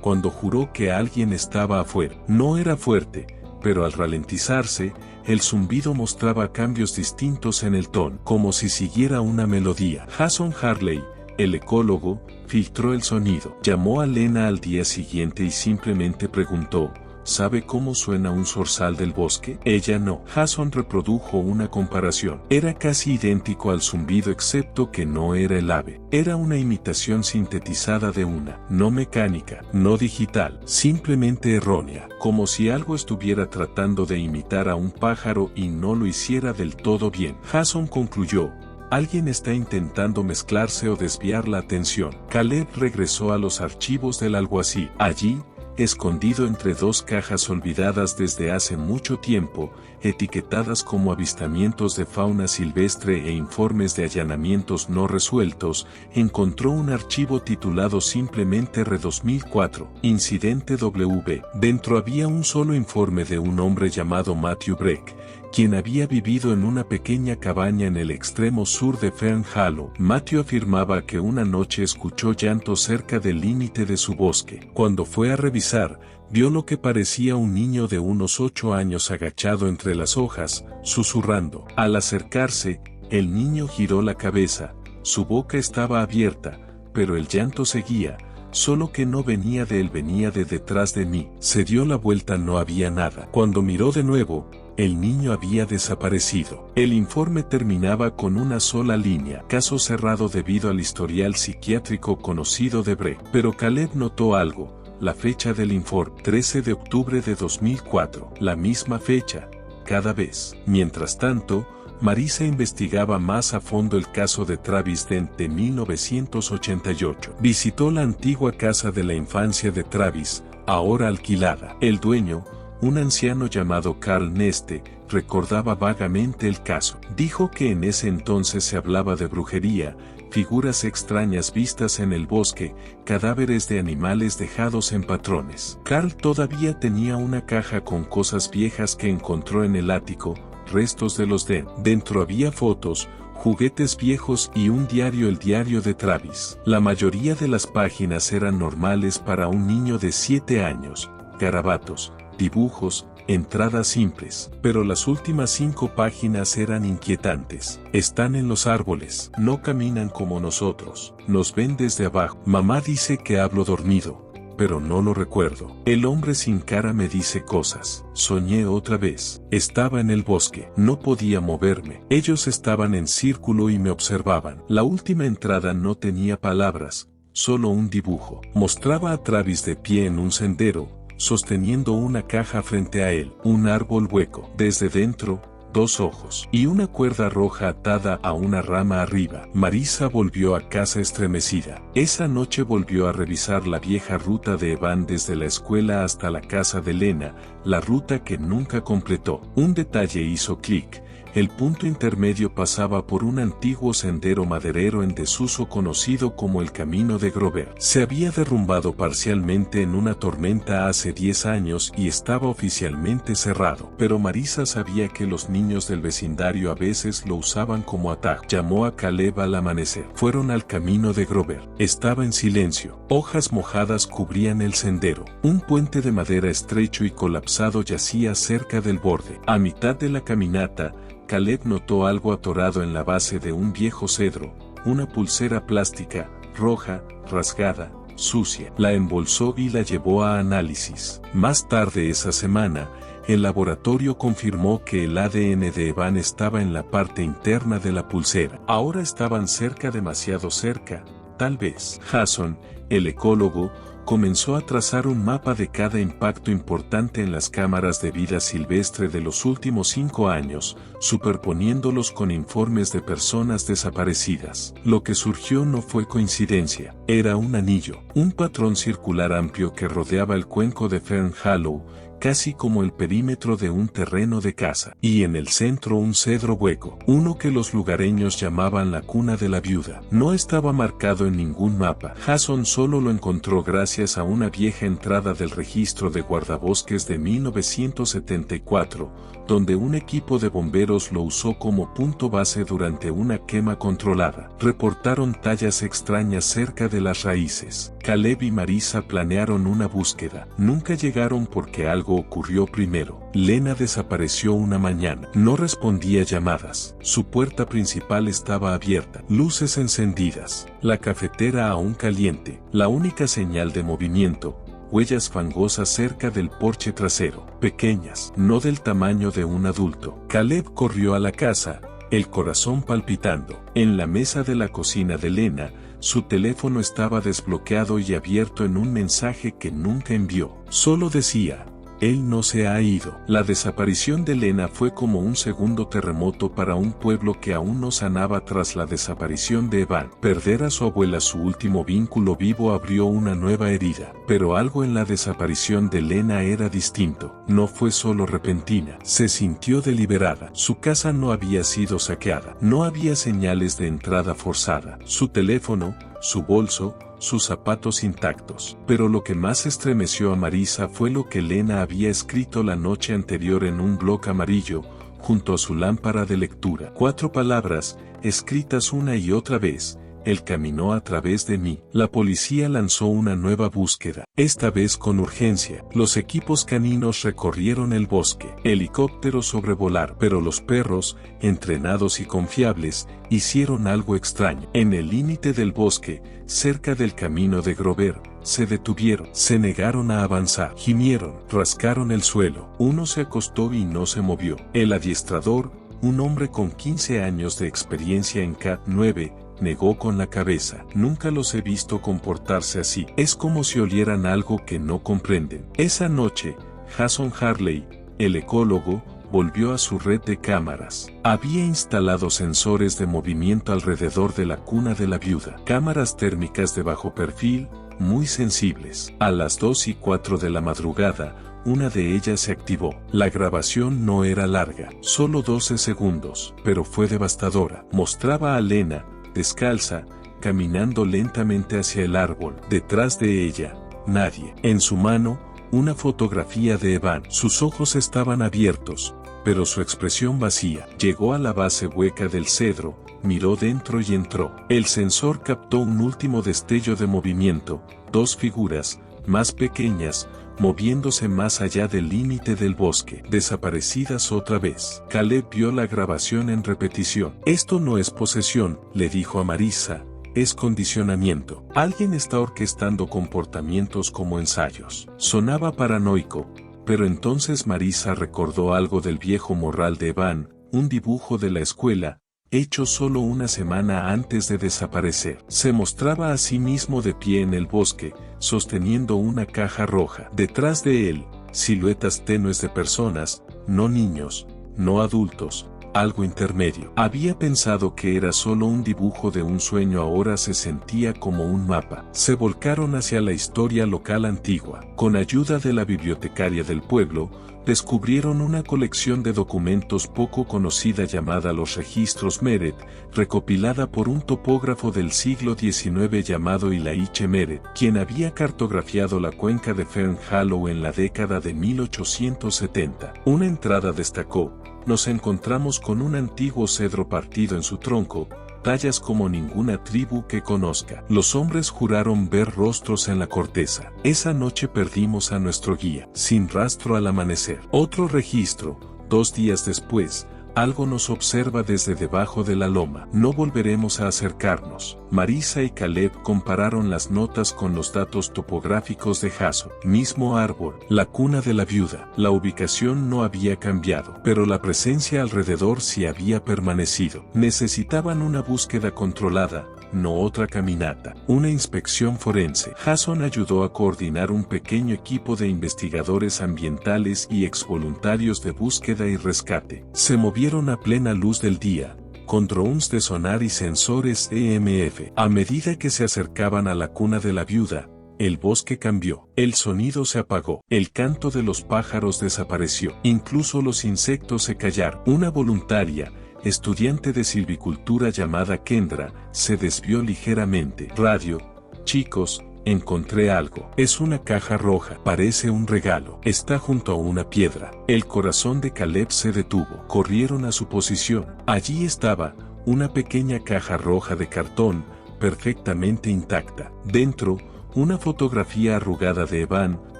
cuando juró que alguien estaba afuera. No era fuerte, pero al ralentizarse, el zumbido mostraba cambios distintos en el tono, como si siguiera una melodía. Jason Harley, el ecólogo, filtró el sonido. Llamó a Lena al día siguiente y simplemente preguntó, ¿sabe cómo suena un zorzal del bosque? Ella no. Jason reprodujo una comparación. Era casi idéntico al zumbido excepto que no era el ave. Era una imitación sintetizada de una, no mecánica, no digital, simplemente errónea, como si algo estuviera tratando de imitar a un pájaro y no lo hiciera del todo bien. Jason concluyó, alguien está intentando mezclarse o desviar la atención. Caleb regresó a los archivos del alguacil. Allí, escondido entre 2 cajas olvidadas desde hace mucho tiempo, etiquetadas como avistamientos de fauna silvestre e informes de allanamientos no resueltos, encontró un archivo titulado simplemente R2004, Incidente W. Dentro había un solo informe de un hombre llamado Matthew Breck, quien había vivido en una pequeña cabaña en el extremo sur de Fern Hollow. Matthew afirmaba que una noche escuchó llanto cerca del límite de su bosque. Cuando fue a revisar, vio lo que parecía un niño de unos 8 años agachado entre las hojas, susurrando. Al acercarse, el niño giró la cabeza, su boca estaba abierta, pero el llanto seguía, solo que no venía de él, venía de detrás de mí. Se dio la vuelta, no había nada. Cuando miró de nuevo, el niño había desaparecido. El informe terminaba con una sola línea: caso cerrado debido al historial psiquiátrico conocido de Breck. Pero Caleb notó algo: la fecha del informe, 13 de octubre de 2004, la misma fecha, cada vez. Mientras tanto, Marisa investigaba más a fondo el caso de Travis Dent de 1988. Visitó la antigua casa de la infancia de Travis, ahora alquilada. El dueño, un anciano llamado Carl Neste, recordaba vagamente el caso. Dijo que en ese entonces se hablaba de brujería, figuras extrañas vistas en el bosque, cadáveres de animales dejados en patrones. Carl todavía tenía una caja con cosas viejas que encontró en el ático, restos de los Dent. Dentro había fotos, juguetes viejos y un diario, el diario de Travis. La mayoría de las páginas eran normales para un niño de 7 años, garabatos, dibujos, entradas simples, pero las últimas 5 páginas eran inquietantes. Están en los árboles, no caminan como nosotros, nos ven desde abajo. Mamá dice que hablo dormido, pero no lo recuerdo. El hombre sin cara me dice cosas. Soñé otra vez. Estaba en el bosque. No podía moverme. Ellos estaban en círculo y me observaban. La última entrada no tenía palabras, solo un dibujo. Mostraba a Travis de pie en un sendero, sosteniendo una caja frente a él, un árbol hueco. Desde dentro, 2 ojos y una cuerda roja atada a una rama arriba. Marisa volvió a casa estremecida. Esa noche volvió a revisar la vieja ruta de Evan desde la escuela hasta la casa de Lena, la ruta que nunca completó. Un detalle hizo clic. El punto intermedio pasaba por un antiguo sendero maderero en desuso conocido como el Camino de Grover. Se había derrumbado parcialmente en una tormenta hace 10 años y estaba oficialmente cerrado. Pero Marisa sabía que los niños del vecindario a veces lo usaban como atajo. Llamó a Caleb al amanecer. Fueron al Camino de Grover. Estaba en silencio. Hojas mojadas cubrían el sendero. Un puente de madera estrecho y colapsado yacía cerca del borde. A mitad de la caminata, Caleb notó algo atorado en la base de un viejo cedro, una pulsera plástica, roja, rasgada, sucia. La embolsó y la llevó a análisis. Más tarde esa semana, el laboratorio confirmó que el ADN de Evan estaba en la parte interna de la pulsera. Ahora estaban cerca, demasiado cerca, tal vez. Jason, el ecólogo, comenzó a trazar un mapa de cada impacto importante en las cámaras de vida silvestre de los últimos 5 años, superponiéndolos con informes de personas desaparecidas. Lo que surgió no fue coincidencia, era un anillo, un patrón circular amplio que rodeaba el cuenco de Fern Hollow, casi como el perímetro de un terreno de caza, y en el centro un cedro hueco, uno que los lugareños llamaban la cuna de la viuda. No estaba marcado en ningún mapa. Jason solo lo encontró gracias a una vieja entrada del registro de guardabosques de 1974, donde un equipo de bomberos lo usó como punto base durante una quema controlada. Reportaron tallas extrañas cerca de las raíces. Caleb y Marisa planearon una búsqueda. Nunca llegaron porque algo ocurrió primero. Lena desapareció una mañana. No respondía llamadas. Su puerta principal estaba abierta. Luces encendidas. La cafetera aún caliente. La única señal de movimiento. Huellas fangosas cerca del porche trasero. Pequeñas, no del tamaño de un adulto. Caleb corrió a la casa, el corazón palpitando. En la mesa de la cocina de Lena, su teléfono estaba desbloqueado y abierto en un mensaje que nunca envió. Solo decía: él no se ha ido. La desaparición de Lena fue como un segundo terremoto para un pueblo que aún no sanaba tras la desaparición de Evan. Perder a su abuela, su último vínculo vivo, abrió una nueva herida. Pero algo en la desaparición de Lena era distinto. No fue solo repentina. Se sintió deliberada. Su casa no había sido saqueada. No había señales de entrada forzada. Su teléfono, su bolso, sus zapatos intactos. Pero lo que más estremeció a Marisa fue lo que Lena había escrito la noche anterior en un bloc amarillo, junto a su lámpara de lectura. 4 palabras, escritas una y otra vez: él caminó a través de mí. La policía lanzó una nueva búsqueda, esta vez con urgencia. Los equipos caninos recorrieron el bosque, helicópteros sobrevolaron, pero los perros, entrenados y confiables, hicieron algo extraño. En el límite del bosque, cerca del camino de Grover, se detuvieron, se negaron a avanzar, gimieron, rascaron el suelo. Uno se acostó y no se movió. El adiestrador, un hombre con 15 años de experiencia en CAT 9, negó con la cabeza. Nunca los he visto comportarse así. Es como si olieran algo que no comprenden. Esa noche, Jason Harley, el ecólogo, volvió a su red de cámaras. Había instalado sensores de movimiento alrededor de la cuna de la viuda. Cámaras térmicas de bajo perfil, muy sensibles. A las 2:04 de la madrugada, una de ellas se activó. La grabación no era larga, solo 12 segundos, pero fue devastadora. Mostraba a Lena, descalza, caminando lentamente hacia el árbol. Detrás de ella, nadie. En su mano, una fotografía de Evan. Sus ojos estaban abiertos, pero su expresión vacía. Llegó a la base hueca del cedro, miró dentro y entró. El sensor captó un último destello de movimiento, 2 figuras, más pequeñas, moviéndose más allá del límite del bosque. Desaparecidas otra vez. Caleb vio la grabación en repetición. Esto no es posesión, le dijo a Marisa, es condicionamiento. Alguien está orquestando comportamientos como ensayos. Sonaba paranoico, pero entonces Marisa recordó algo del viejo morral de Evan, un dibujo de la escuela, hecho solo una semana antes de desaparecer. Se mostraba a sí mismo de pie en el bosque, sosteniendo una caja roja. Detrás de él, siluetas tenues de personas, no niños, no adultos, algo intermedio. Había pensado que era solo un dibujo de un sueño, ahora se sentía como un mapa. Se volcaron hacia la historia local antigua. Con ayuda de la bibliotecaria del pueblo, descubrieron una colección de documentos poco conocida llamada Los Registros Meret, recopilada por un topógrafo del siglo XIX llamado Ilaiche Meret, quien había cartografiado la cuenca de Fern Hollow en la década de 1870. Una entrada destacó: nos encontramos con un antiguo cedro partido en su tronco, tallas como ninguna tribu que conozca. Los hombres juraron ver rostros en la corteza. Esa noche perdimos a nuestro guía, sin rastro al amanecer. Otro registro, 2 días después, algo nos observa desde debajo de la loma. No volveremos a acercarnos. Marisa y Caleb compararon las notas con los datos topográficos de Jason. Mismo árbol, la cuna de la viuda. La ubicación no había cambiado, pero la presencia alrededor sí había permanecido. Necesitaban una búsqueda controlada, no otra caminata. Una inspección forense. Jason ayudó a coordinar un pequeño equipo de investigadores ambientales y exvoluntarios de búsqueda y rescate. Se movieron a plena luz del día, con drones de sonar y sensores EMF. A medida que se acercaban a la cuna de la viuda, el bosque cambió. El sonido se apagó. El canto de los pájaros desapareció. Incluso los insectos se callaron. Una voluntaria, estudiante de silvicultura llamada Kendra, se desvió ligeramente. Radio, chicos, encontré algo. Es una caja roja. Parece un regalo. Está junto a una piedra. El corazón de Caleb se detuvo. Corrieron a su posición. Allí estaba, una pequeña caja roja de cartón, perfectamente intacta. Dentro, una fotografía arrugada de Evan,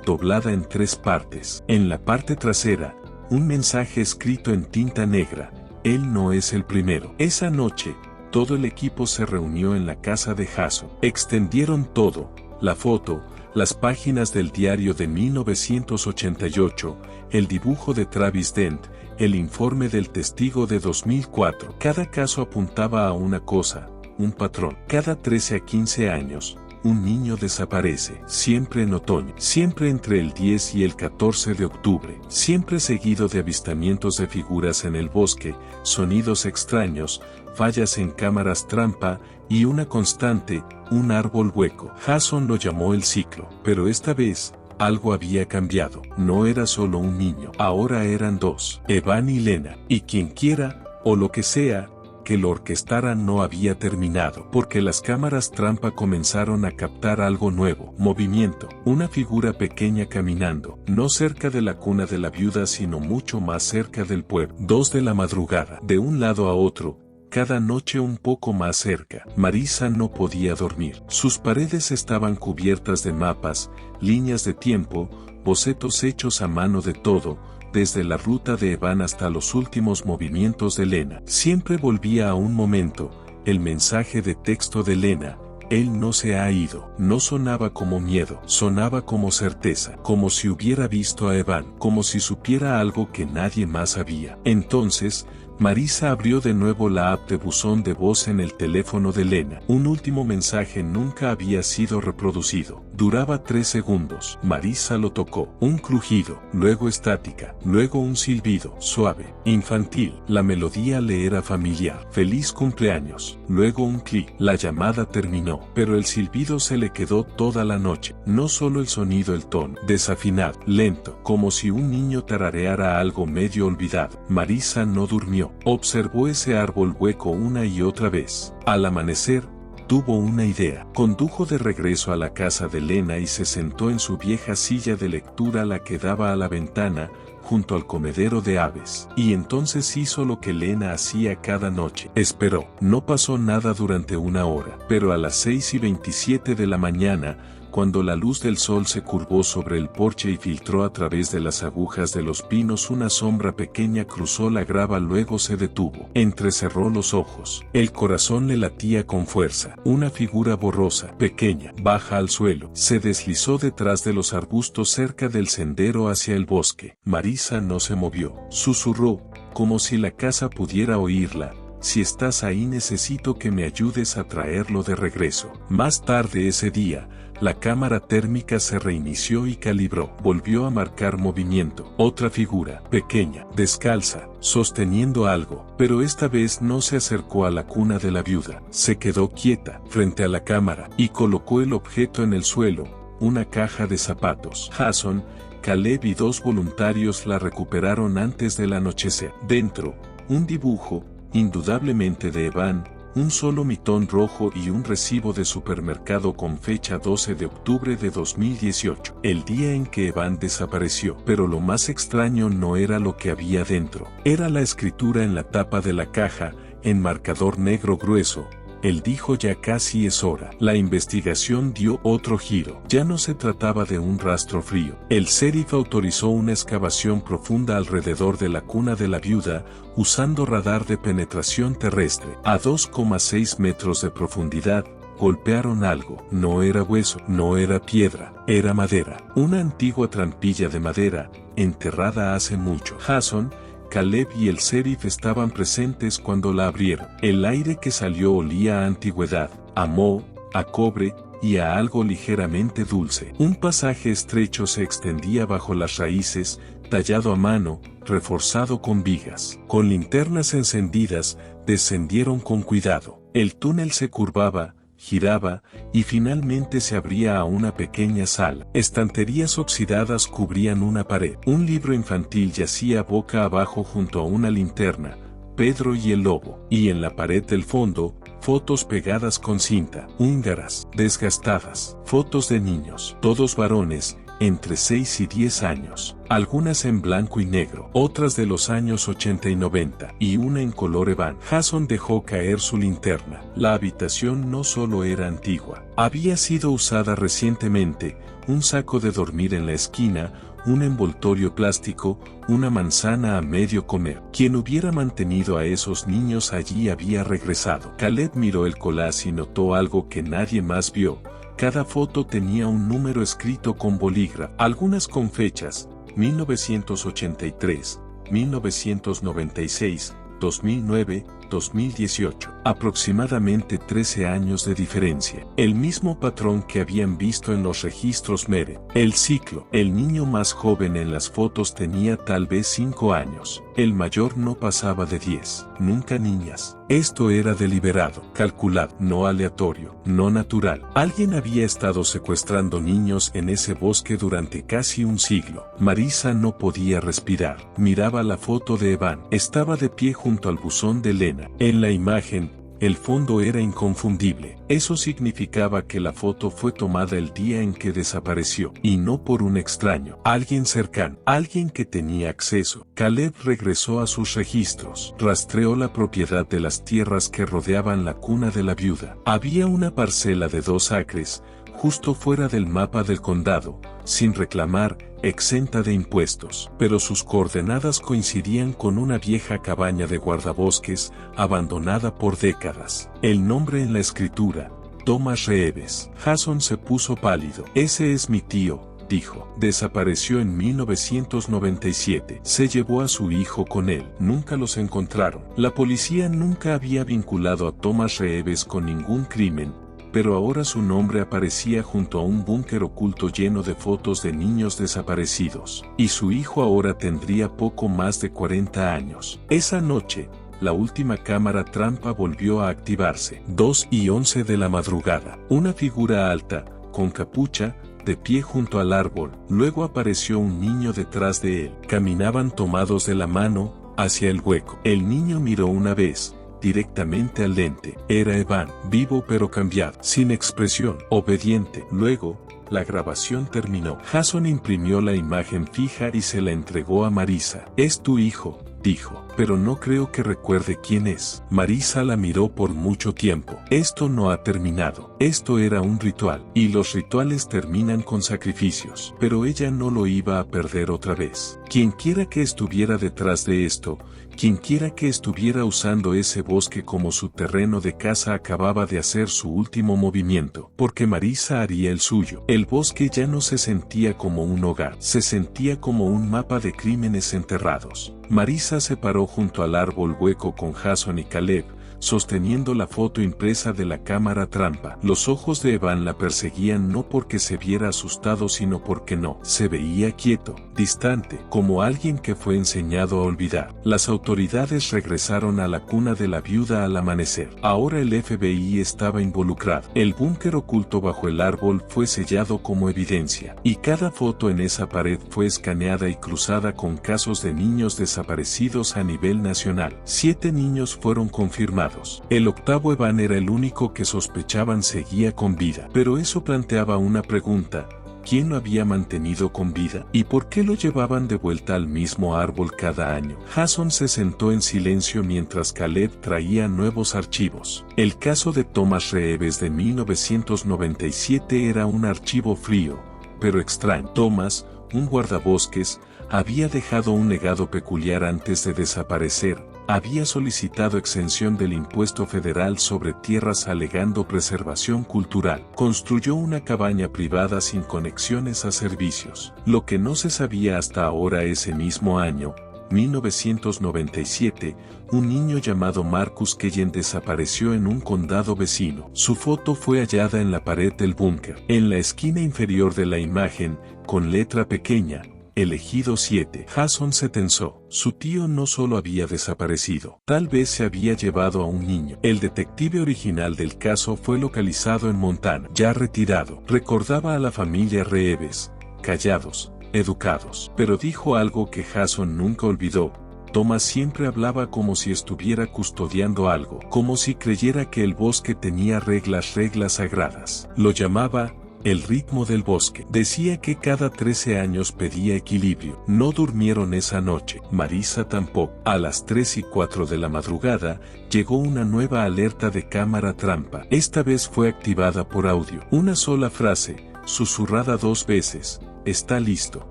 doblada en 3 partes. En la parte trasera, un mensaje escrito en tinta negra: él no es el primero. Esa noche, todo el equipo se reunió en la casa de Jason. Extendieron todo: la foto, las páginas del diario de 1988, el dibujo de Travis Dent, el informe del testigo de 2004. Cada caso apuntaba a una cosa, un patrón. Cada 13 a 15 años, un niño desaparece, siempre en otoño, siempre entre el 10 y el 14 de octubre, siempre seguido de avistamientos de figuras en el bosque, sonidos extraños, fallas en cámaras trampa y una constante, un árbol hueco. Jason lo llamó el ciclo, pero esta vez, algo había cambiado. No era solo un niño, ahora eran 2, Evan y Lena, y quien quiera, o lo que sea, que lo orquestara no había terminado, porque las cámaras trampa comenzaron a captar algo nuevo: movimiento, una figura pequeña caminando, no cerca de la cuna de la viuda sino mucho más cerca del pueblo. 2 de la madrugada, de un lado a otro, cada noche un poco más cerca. Marisa no podía dormir. Sus paredes estaban cubiertas de mapas, líneas de tiempo, bocetos hechos a mano de todo, desde la ruta de Evan hasta los últimos movimientos de Lena. Siempre volvía a un momento, el mensaje de texto de Lena: él no se ha ido. No sonaba como miedo, sonaba como certeza, como si hubiera visto a Evan, como si supiera algo que nadie más sabía. Entonces, Marisa abrió de nuevo la app de buzón de voz en el teléfono de Lena. Un último mensaje nunca había sido reproducido. Duraba 3 segundos. Marisa lo tocó. Un crujido, luego estática, luego un silbido, suave, infantil. La melodía le era familiar. Feliz cumpleaños. Luego un clic. La llamada terminó, pero el silbido se le quedó toda la noche. No solo el sonido, el tono, desafinado, lento, como si un niño tarareara algo medio olvidado. Marisa no durmió. Observó ese árbol hueco una y otra vez. Al amanecer, tuvo una idea. Condujo de regreso a la casa de Lena y se sentó en su vieja silla de lectura, la que daba a la ventana, junto al comedero de aves. Y entonces hizo lo que Lena hacía cada noche. Esperó. No pasó nada durante 1 hora, pero a las 6:27 de la mañana, Cuando la luz del sol se curvó sobre el porche y filtró a través de las agujas de los pinos, una sombra pequeña cruzó la grava, luego se detuvo. Entrecerró los ojos. El corazón le latía con fuerza. Una figura borrosa, pequeña, baja al suelo, se deslizó detrás de los arbustos cerca del sendero hacia el bosque. Marisa no se movió. Susurró, como si la casa pudiera oírla: si estás ahí, necesito que me ayudes a traerlo de regreso. Más tarde ese día, la cámara térmica se reinició y calibró. Volvió a marcar movimiento. Otra figura, pequeña, descalza, sosteniendo algo, pero esta vez no se acercó a la cuna de la viuda. Se quedó quieta, frente a la cámara, y colocó el objeto en el suelo, una caja de zapatos. Jason, Caleb y 2 voluntarios la recuperaron antes del anochecer. Dentro, un dibujo, indudablemente de Evan, un solo mitón rojo y un recibo de supermercado con fecha 12 de octubre de 2018, el día en que Evan desapareció. Pero lo más extraño no era lo que había dentro, era la escritura en la tapa de la caja, en marcador negro grueso. Él dijo: ya casi es hora. La investigación dio otro giro. Ya no se trataba de un rastro frío. El sheriff autorizó una excavación profunda alrededor de la cuna de la viuda, usando radar de penetración terrestre. A 2,6 metros de profundidad, golpearon algo. No era hueso, no era piedra, era madera. Una antigua trampilla de madera, enterrada hace mucho. Jason, Caleb y el sheriff estaban presentes cuando la abrieron. El aire que salió olía a antigüedad, a moho, a cobre y a algo ligeramente dulce. Un pasaje estrecho se extendía bajo las raíces, tallado a mano, reforzado con vigas. Con linternas encendidas, descendieron con cuidado. El túnel se curvaba, giraba, y finalmente se abría a una pequeña sala. Estanterías oxidadas cubrían una pared. Un libro infantil yacía boca abajo junto a una linterna, Pedro y el lobo. Y en la pared del fondo, fotos pegadas con cinta, húngaras, desgastadas. Fotos de niños, todos varones, entre 6 y 10 años. Algunas en blanco y negro, otras de los años 80 y 90, y una en color Evan. Jason dejó caer su linterna. La habitación no solo era antigua, había sido usada recientemente: un saco de dormir en la esquina, un envoltorio plástico, una manzana a medio comer. Quien hubiera mantenido a esos niños allí había regresado. Caleb miró el collage y notó algo que nadie más vio. Cada foto tenía un número escrito con bolígrafo, algunas con fechas: 1983, 1996, 2009, 2018, aproximadamente 13 años de diferencia. El mismo patrón que habían visto en los registros Mere. El ciclo. El niño más joven en las fotos tenía tal vez 5 años. El mayor no pasaba de 10. Nunca niñas. Esto era deliberado, calculado, no aleatorio, no natural. Alguien había estado secuestrando niños en ese bosque durante casi un siglo. Marisa no podía respirar. Miraba la foto de Evan. Estaba de pie junto al buzón de Lena. En la imagen, el fondo era inconfundible. Eso significaba que la foto fue tomada el día en que desapareció, y no por un extraño, alguien cercano, alguien que tenía acceso. Caleb regresó a sus registros, rastreó la propiedad de las tierras que rodeaban la cuna de la viuda. Había una parcela de 2 acres, justo fuera del mapa del condado, sin reclamar, exenta de impuestos, pero sus coordenadas coincidían con una vieja cabaña de guardabosques, abandonada por décadas. El nombre en la escritura: Thomas Reeves. Jason se puso pálido. Ese es mi tío, dijo. Desapareció en 1997. Se llevó a su hijo con él. Nunca los encontraron. La policía nunca había vinculado a Thomas Reeves con ningún crimen, pero ahora su nombre aparecía junto a un búnker oculto lleno de fotos de niños desaparecidos. Y su hijo ahora tendría poco más de 40 años. Esa noche, la última cámara trampa volvió a activarse. 2:11 de la madrugada. Una figura alta, con capucha, de pie junto al árbol. Luego apareció un niño detrás de él. Caminaban tomados de la mano, hacia el hueco. El niño miró una vez, directamente al lente. Era Evan, vivo pero cambiado, sin expresión, obediente. Luego, la grabación terminó. Jason imprimió la imagen fija y se la entregó a Marisa. Es tu hijo, dijo, pero no creo que recuerde quién es. Marisa la miró por mucho tiempo. Esto no ha terminado. Esto era un ritual, y los rituales terminan con sacrificios, pero ella no lo iba a perder otra vez. Quienquiera que estuviera detrás de esto, quienquiera que estuviera usando ese bosque como su terreno de caza acababa de hacer su último movimiento, porque Marisa haría el suyo. El bosque ya no se sentía como un hogar, se sentía como un mapa de crímenes enterrados. Marisa se paró junto al árbol hueco con Jason y Caleb, sosteniendo la foto impresa de la cámara trampa. Los ojos de Evan la perseguían no porque se viera asustado sino porque no. Se veía quieto, distante, como alguien que fue enseñado a olvidar. Las autoridades regresaron a la cuna de la viuda al amanecer. Ahora el FBI estaba involucrado. El búnker oculto bajo el árbol fue sellado como evidencia, y cada foto en esa pared fue escaneada y cruzada con casos de niños desaparecidos a nivel nacional. 7 niños fueron confirmados. El octavo Evan era el único que sospechaban seguía con vida. Pero eso planteaba una pregunta: ¿quién lo había mantenido con vida? ¿Y por qué lo llevaban de vuelta al mismo árbol cada año? Jason se sentó en silencio mientras Caleb traía nuevos archivos. El caso de Thomas Reeves de 1997 era un archivo frío, pero extraño. Thomas, un guardabosques, había dejado un legado peculiar antes de desaparecer. Había solicitado exención del impuesto federal sobre tierras alegando preservación cultural. Construyó una cabaña privada sin conexiones a servicios. Lo que no se sabía hasta ahora, ese mismo año, 1997, un niño llamado Marcus Kellen desapareció en un condado vecino. Su foto fue hallada en la pared del búnker. En la esquina inferior de la imagen, con letra pequeña, elegido 7. Jason se tensó. Su tío no solo había desaparecido, tal vez se había llevado a un niño. El detective original del caso fue localizado en Montana, ya retirado. Recordaba a la familia Reeves, callados, educados, pero dijo algo que Jason nunca olvidó. Thomas siempre hablaba como si estuviera custodiando algo, como si creyera que el bosque tenía reglas sagradas. Lo llamaba el ritmo del bosque. Decía que cada 13 años pedía equilibrio. No durmieron esa noche. Marisa tampoco. A las 3:04 de la madrugada, llegó una nueva alerta de cámara trampa. Esta vez fue activada por audio. Una sola frase, susurrada 2 veces. Está listo.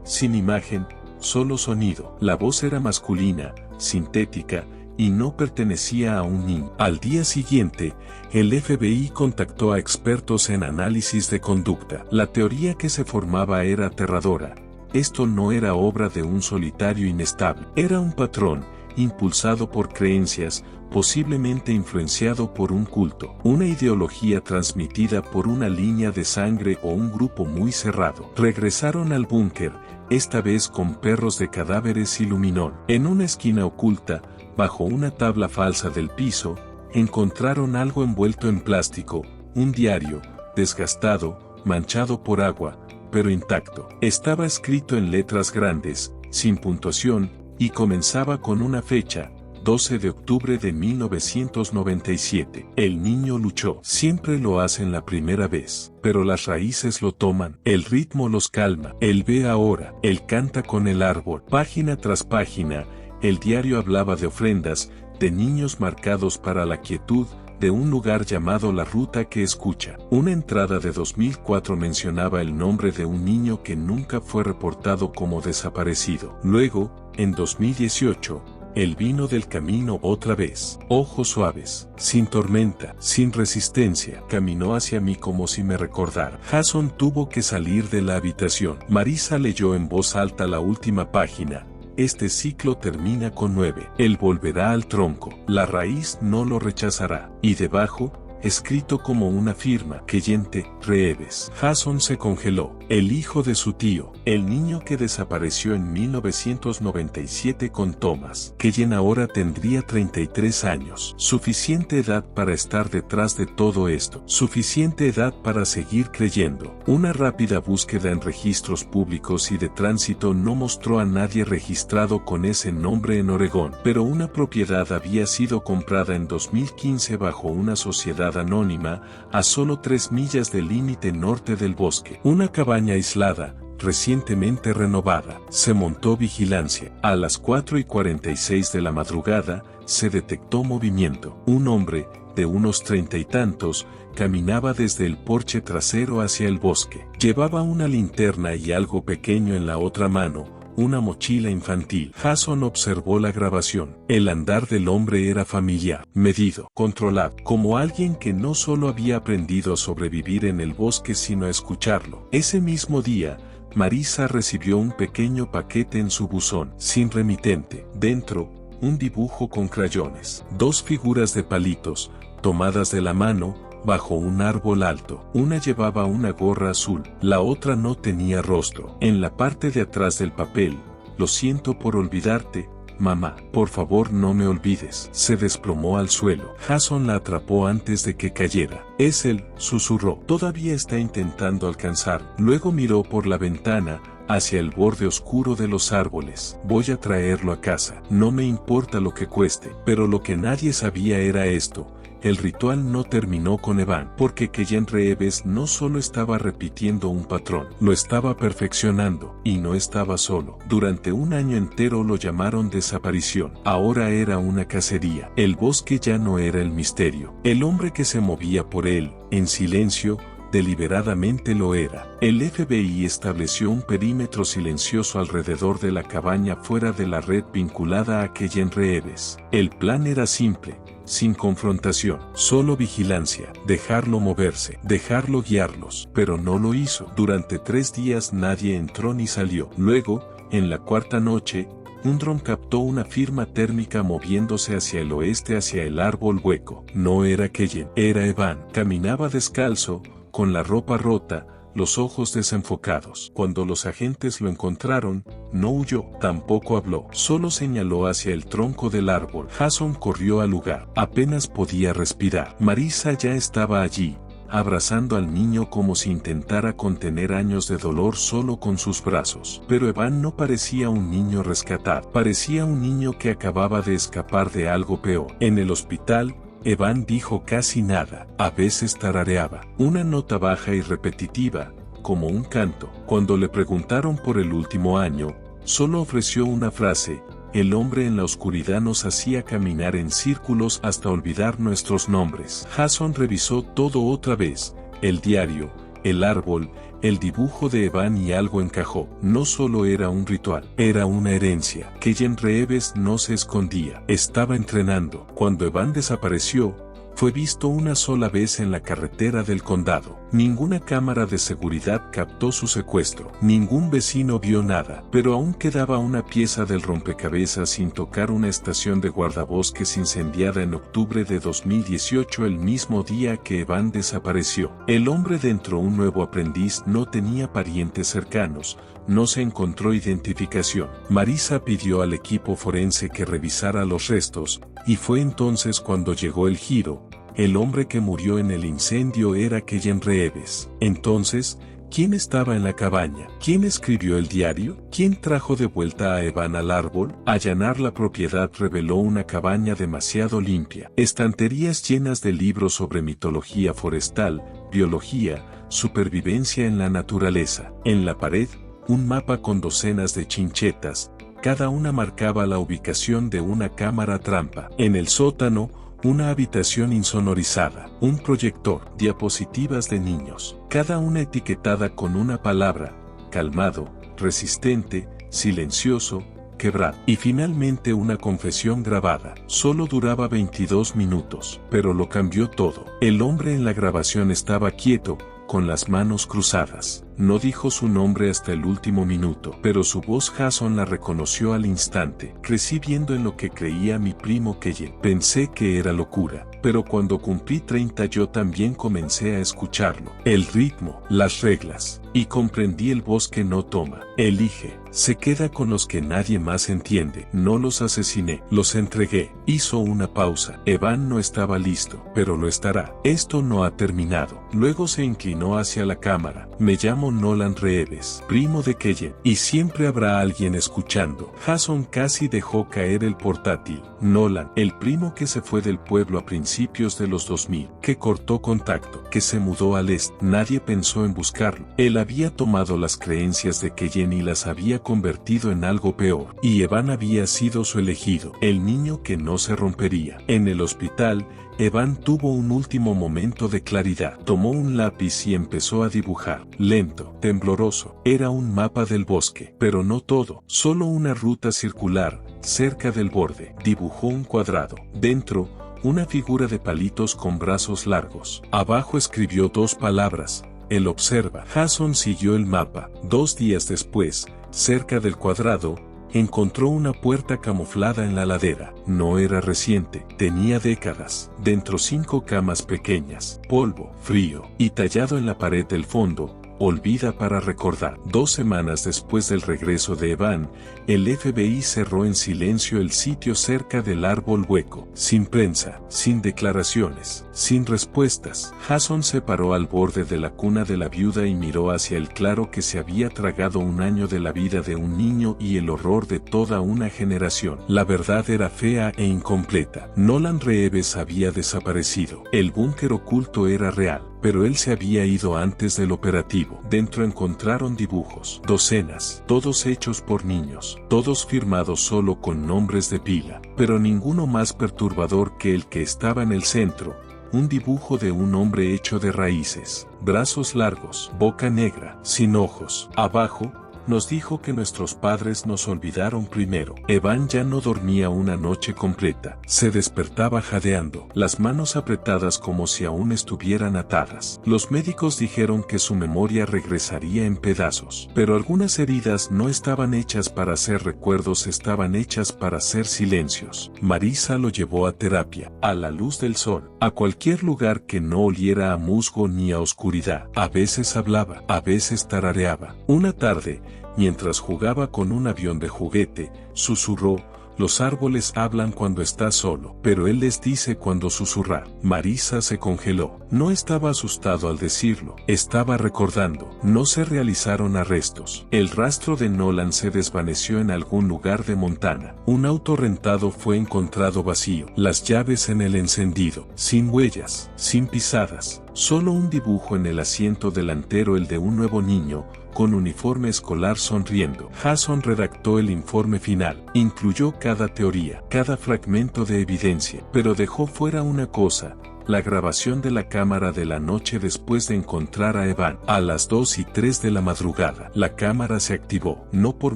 Sin imagen, solo sonido. La voz era masculina, sintética, y no pertenecía a un niño. Al día siguiente, el FBI contactó a expertos en análisis de conducta. La teoría que se formaba era aterradora. Esto no era obra de un solitario inestable. Era un patrón, impulsado por creencias, posiblemente influenciado por un culto, una ideología transmitida por una línea de sangre o un grupo muy cerrado. Regresaron al búnker, esta vez con perros de cadáveres y luminol. En una esquina oculta, bajo una tabla falsa del piso, encontraron algo envuelto en plástico, un diario, desgastado, manchado por agua, pero intacto. Estaba escrito en letras grandes, sin puntuación, y comenzaba con una fecha, 12 de octubre de 1997. El niño luchó. Siempre lo hacen la primera vez, pero las raíces lo toman. El ritmo los calma. Él ve ahora. Él canta con el árbol. Página tras página, el diario hablaba de ofrendas, de niños marcados para la quietud, de un lugar llamado La Ruta que Escucha. Una entrada de 2004 mencionaba el nombre de un niño que nunca fue reportado como desaparecido. Luego, en 2018, él vino del camino otra vez. Ojos suaves, sin tormenta, sin resistencia. Caminó hacia mí como si me recordara. Jason tuvo que salir de la habitación. Marisa leyó en voz alta la última página. Este ciclo termina con 9. Él volverá al tronco. La raíz no lo rechazará. Y debajo, escrito como una firma, Kellen Reeves. Jason se congeló. El hijo de su tío, el niño que desapareció en 1997 con Thomas. Kellen ahora tendría 33 años. Suficiente edad para estar detrás de todo esto. Suficiente edad para seguir creyendo. Una rápida búsqueda en registros públicos y de tránsito no mostró a nadie registrado con ese nombre en Oregón. Pero una propiedad había sido comprada en 2015 bajo una sociedad anónima, a solo 3 millas del límite norte del bosque. Una cabaña aislada, recientemente renovada. Se montó vigilancia. A las 4:46 de la madrugada, se detectó movimiento. Un hombre, de unos 30 y tantos, caminaba desde el porche trasero hacia el bosque. Llevaba una linterna y algo pequeño en la otra mano, una mochila infantil. Jason observó la grabación. El andar del hombre era familiar, medido, controlado, como alguien que no solo había aprendido a sobrevivir en el bosque sino a escucharlo. Ese mismo día, Marisa recibió un pequeño paquete en su buzón, sin remitente. Dentro, un dibujo con crayones. 2 figuras de palitos, tomadas de la mano, bajo un árbol alto. Una llevaba una gorra azul, la otra no tenía rostro. En la parte de atrás del papel, lo siento por olvidarte, mamá, por favor no me olvides. Se desplomó al suelo. Jason la atrapó antes de que cayera. Es él, susurró. Todavía está intentando alcanzar. Luego miró por la ventana, hacia el borde oscuro de los árboles. Voy a traerlo a casa. No me importa lo que cueste. Pero lo que nadie sabía era esto. El ritual no terminó con Evan, porque Keyan Reeves no solo estaba repitiendo un patrón, lo estaba perfeccionando, y no estaba solo. Durante un año entero lo llamaron desaparición. Ahora era una cacería. El bosque ya no era el misterio. El hombre que se movía por él, en silencio, deliberadamente lo era. El FBI estableció un perímetro silencioso alrededor de la cabaña fuera de la red vinculada a Keyan Reeves. El plan era simple. Sin confrontación, solo vigilancia, dejarlo moverse, dejarlo guiarlos, pero no lo hizo. Durante 3 días nadie entró ni salió. Luego, en la cuarta noche, un dron captó una firma térmica moviéndose hacia el oeste hacia el árbol hueco. No era Keyan, era Evan. Caminaba descalzo, con la ropa rota, los ojos desenfocados. Cuando los agentes lo encontraron, no huyó, tampoco habló, solo señaló hacia el tronco del árbol. Jason corrió al lugar. Apenas podía respirar. Marisa ya estaba allí, abrazando al niño como si intentara contener años de dolor solo con sus brazos. Pero Evan no parecía un niño rescatado, parecía un niño que acababa de escapar de algo peor. En el hospital, Evan dijo casi nada, a veces tarareaba, una nota baja y repetitiva, como un canto. Cuando le preguntaron por el último año, solo ofreció una frase: el hombre en la oscuridad nos hacía caminar en círculos hasta olvidar nuestros nombres. Jason revisó todo otra vez, el diario, el árbol, el dibujo de Evan y algo encajó. No solo era un ritual, era una herencia. Keyan Reeves no se escondía, estaba entrenando. Cuando Evan desapareció, fue visto una sola vez en la carretera del condado. Ninguna cámara de seguridad captó su secuestro. Ningún vecino vio nada. Pero aún quedaba una pieza del rompecabezas sin tocar: una estación de guardabosques incendiada en octubre de 2018, el mismo día que Evan desapareció. El hombre dentro, un nuevo aprendiz, no tenía parientes cercanos. No se encontró identificación. Marisa pidió al equipo forense que revisara los restos, y fue entonces cuando llegó el giro. El hombre que murió en el incendio era Keyan Reeves. Entonces, ¿quién estaba en la cabaña? ¿Quién escribió el diario? ¿Quién trajo de vuelta a Evan al árbol? Allanar la propiedad reveló una cabaña demasiado limpia. Estanterías llenas de libros sobre mitología forestal, biología, supervivencia en la naturaleza. En la pared, un mapa con docenas de chinchetas, cada una marcaba la ubicación de una cámara trampa. En el sótano, una habitación insonorizada, un proyector, diapositivas de niños, cada una etiquetada con una palabra: calmado, resistente, silencioso, quebrado. Y finalmente una confesión grabada. Solo duraba 22 minutos, pero lo cambió todo. El hombre en la grabación estaba quieto, con las manos cruzadas. No dijo su nombre hasta el último minuto, pero su voz Jason la reconoció al instante. Crecí viendo en lo que creía mi primo Keyan. Pensé que era locura, pero cuando cumplí 30 yo también comencé a escucharlo. El ritmo, las reglas, y comprendí: el bosque no toma, elige, se queda con los que nadie más entiende. No los asesiné, los entregué. Hizo una pausa. Evan no estaba listo, pero lo estará. Esto no ha terminado. Luego se inclinó hacia la cámara. Me llamo llamó Nolan Reeves, primo de Keyen, y siempre habrá alguien escuchando. Jason casi dejó caer el portátil. Nolan, el primo que se fue del pueblo a principios de los 2000, que cortó contacto, que se mudó al este. Nadie pensó en buscarlo. Él había tomado las creencias de Keyen y las había convertido en algo peor. Y Evan había sido su elegido, el niño que no se rompería. En el hospital, Evan tuvo un último momento de claridad. Tomó un lápiz y empezó a dibujar. Lento, tembloroso. Era un mapa del bosque, pero no todo, solo una ruta circular, cerca del borde. Dibujó un cuadrado. Dentro, una figura de palitos con brazos largos. Abajo escribió 2 palabras. Él observa. Jason siguió el mapa. 2 días después, cerca del cuadrado, encontró una puerta camuflada en la ladera. No era reciente, tenía décadas. Dentro 5 camas pequeñas, polvo, frío, y tallado en la pared del fondo, olvida para recordar. 2 semanas después del regreso de Evan, el FBI cerró en silencio el sitio cerca del árbol hueco. Sin prensa, sin declaraciones, sin respuestas. Jason se paró al borde de la cuna de la viuda y miró hacia el claro que se había tragado un año de la vida de un niño y el horror de toda una generación. La verdad era fea e incompleta. Nolan Reeves había desaparecido. El búnker oculto era real, pero él se había ido antes del operativo. Dentro encontraron dibujos, docenas, todos hechos por niños, todos firmados solo con nombres de pila, pero ninguno más perturbador que el que estaba en el centro. Un dibujo de un hombre hecho de raíces, brazos largos, boca negra, sin ojos. Abajo, nos dijo que nuestros padres nos olvidaron primero. Evan ya no dormía una noche completa. Se despertaba jadeando, las manos apretadas como si aún estuvieran atadas. Los médicos dijeron que su memoria regresaría en pedazos. Pero algunas heridas no estaban hechas para ser recuerdos, estaban hechas para ser silencios. Marisa lo llevó a terapia, a la luz del sol, a cualquier lugar que no oliera a musgo ni a oscuridad. A veces hablaba, a veces tarareaba. Una tarde, mientras jugaba con un avión de juguete, susurró: los árboles hablan cuando estás solo, pero él les dice cuando susurrar. Marisa se congeló. No estaba asustado al decirlo, estaba recordando. No se realizaron arrestos. El rastro de Nolan se desvaneció en algún lugar de Montana. Un auto rentado fue encontrado vacío, las llaves en el encendido, sin huellas, sin pisadas, solo un dibujo en el asiento delantero, el de un nuevo niño, con uniforme escolar sonriendo. Jason redactó el informe final, incluyó cada teoría, cada fragmento de evidencia, pero dejó fuera una cosa: la grabación de la cámara de la noche después de encontrar a Evan. A las 2:03 de la madrugada, la cámara se activó, no por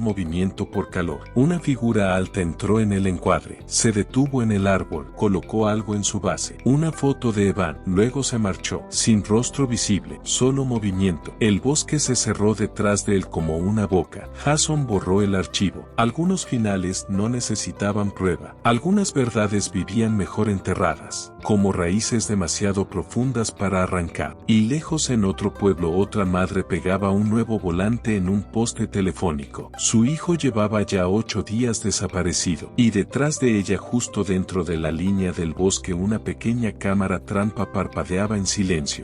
movimiento, por calor. Una figura alta entró en el encuadre, se detuvo en el árbol, colocó algo en su base, una foto de Evan, luego se marchó, sin rostro visible, solo movimiento. El bosque se cerró detrás de él como una boca. Jason borró el archivo. Algunos finales no necesitaban prueba, algunas verdades vivían mejor enterradas, como raíces demasiado profundas para arrancar. Y lejos, en otro pueblo, otra madre pegaba un nuevo volante en un poste telefónico. Su hijo llevaba ya 8 días desaparecido, y detrás de ella, justo dentro de la línea del bosque, una pequeña cámara trampa parpadeaba en silencio.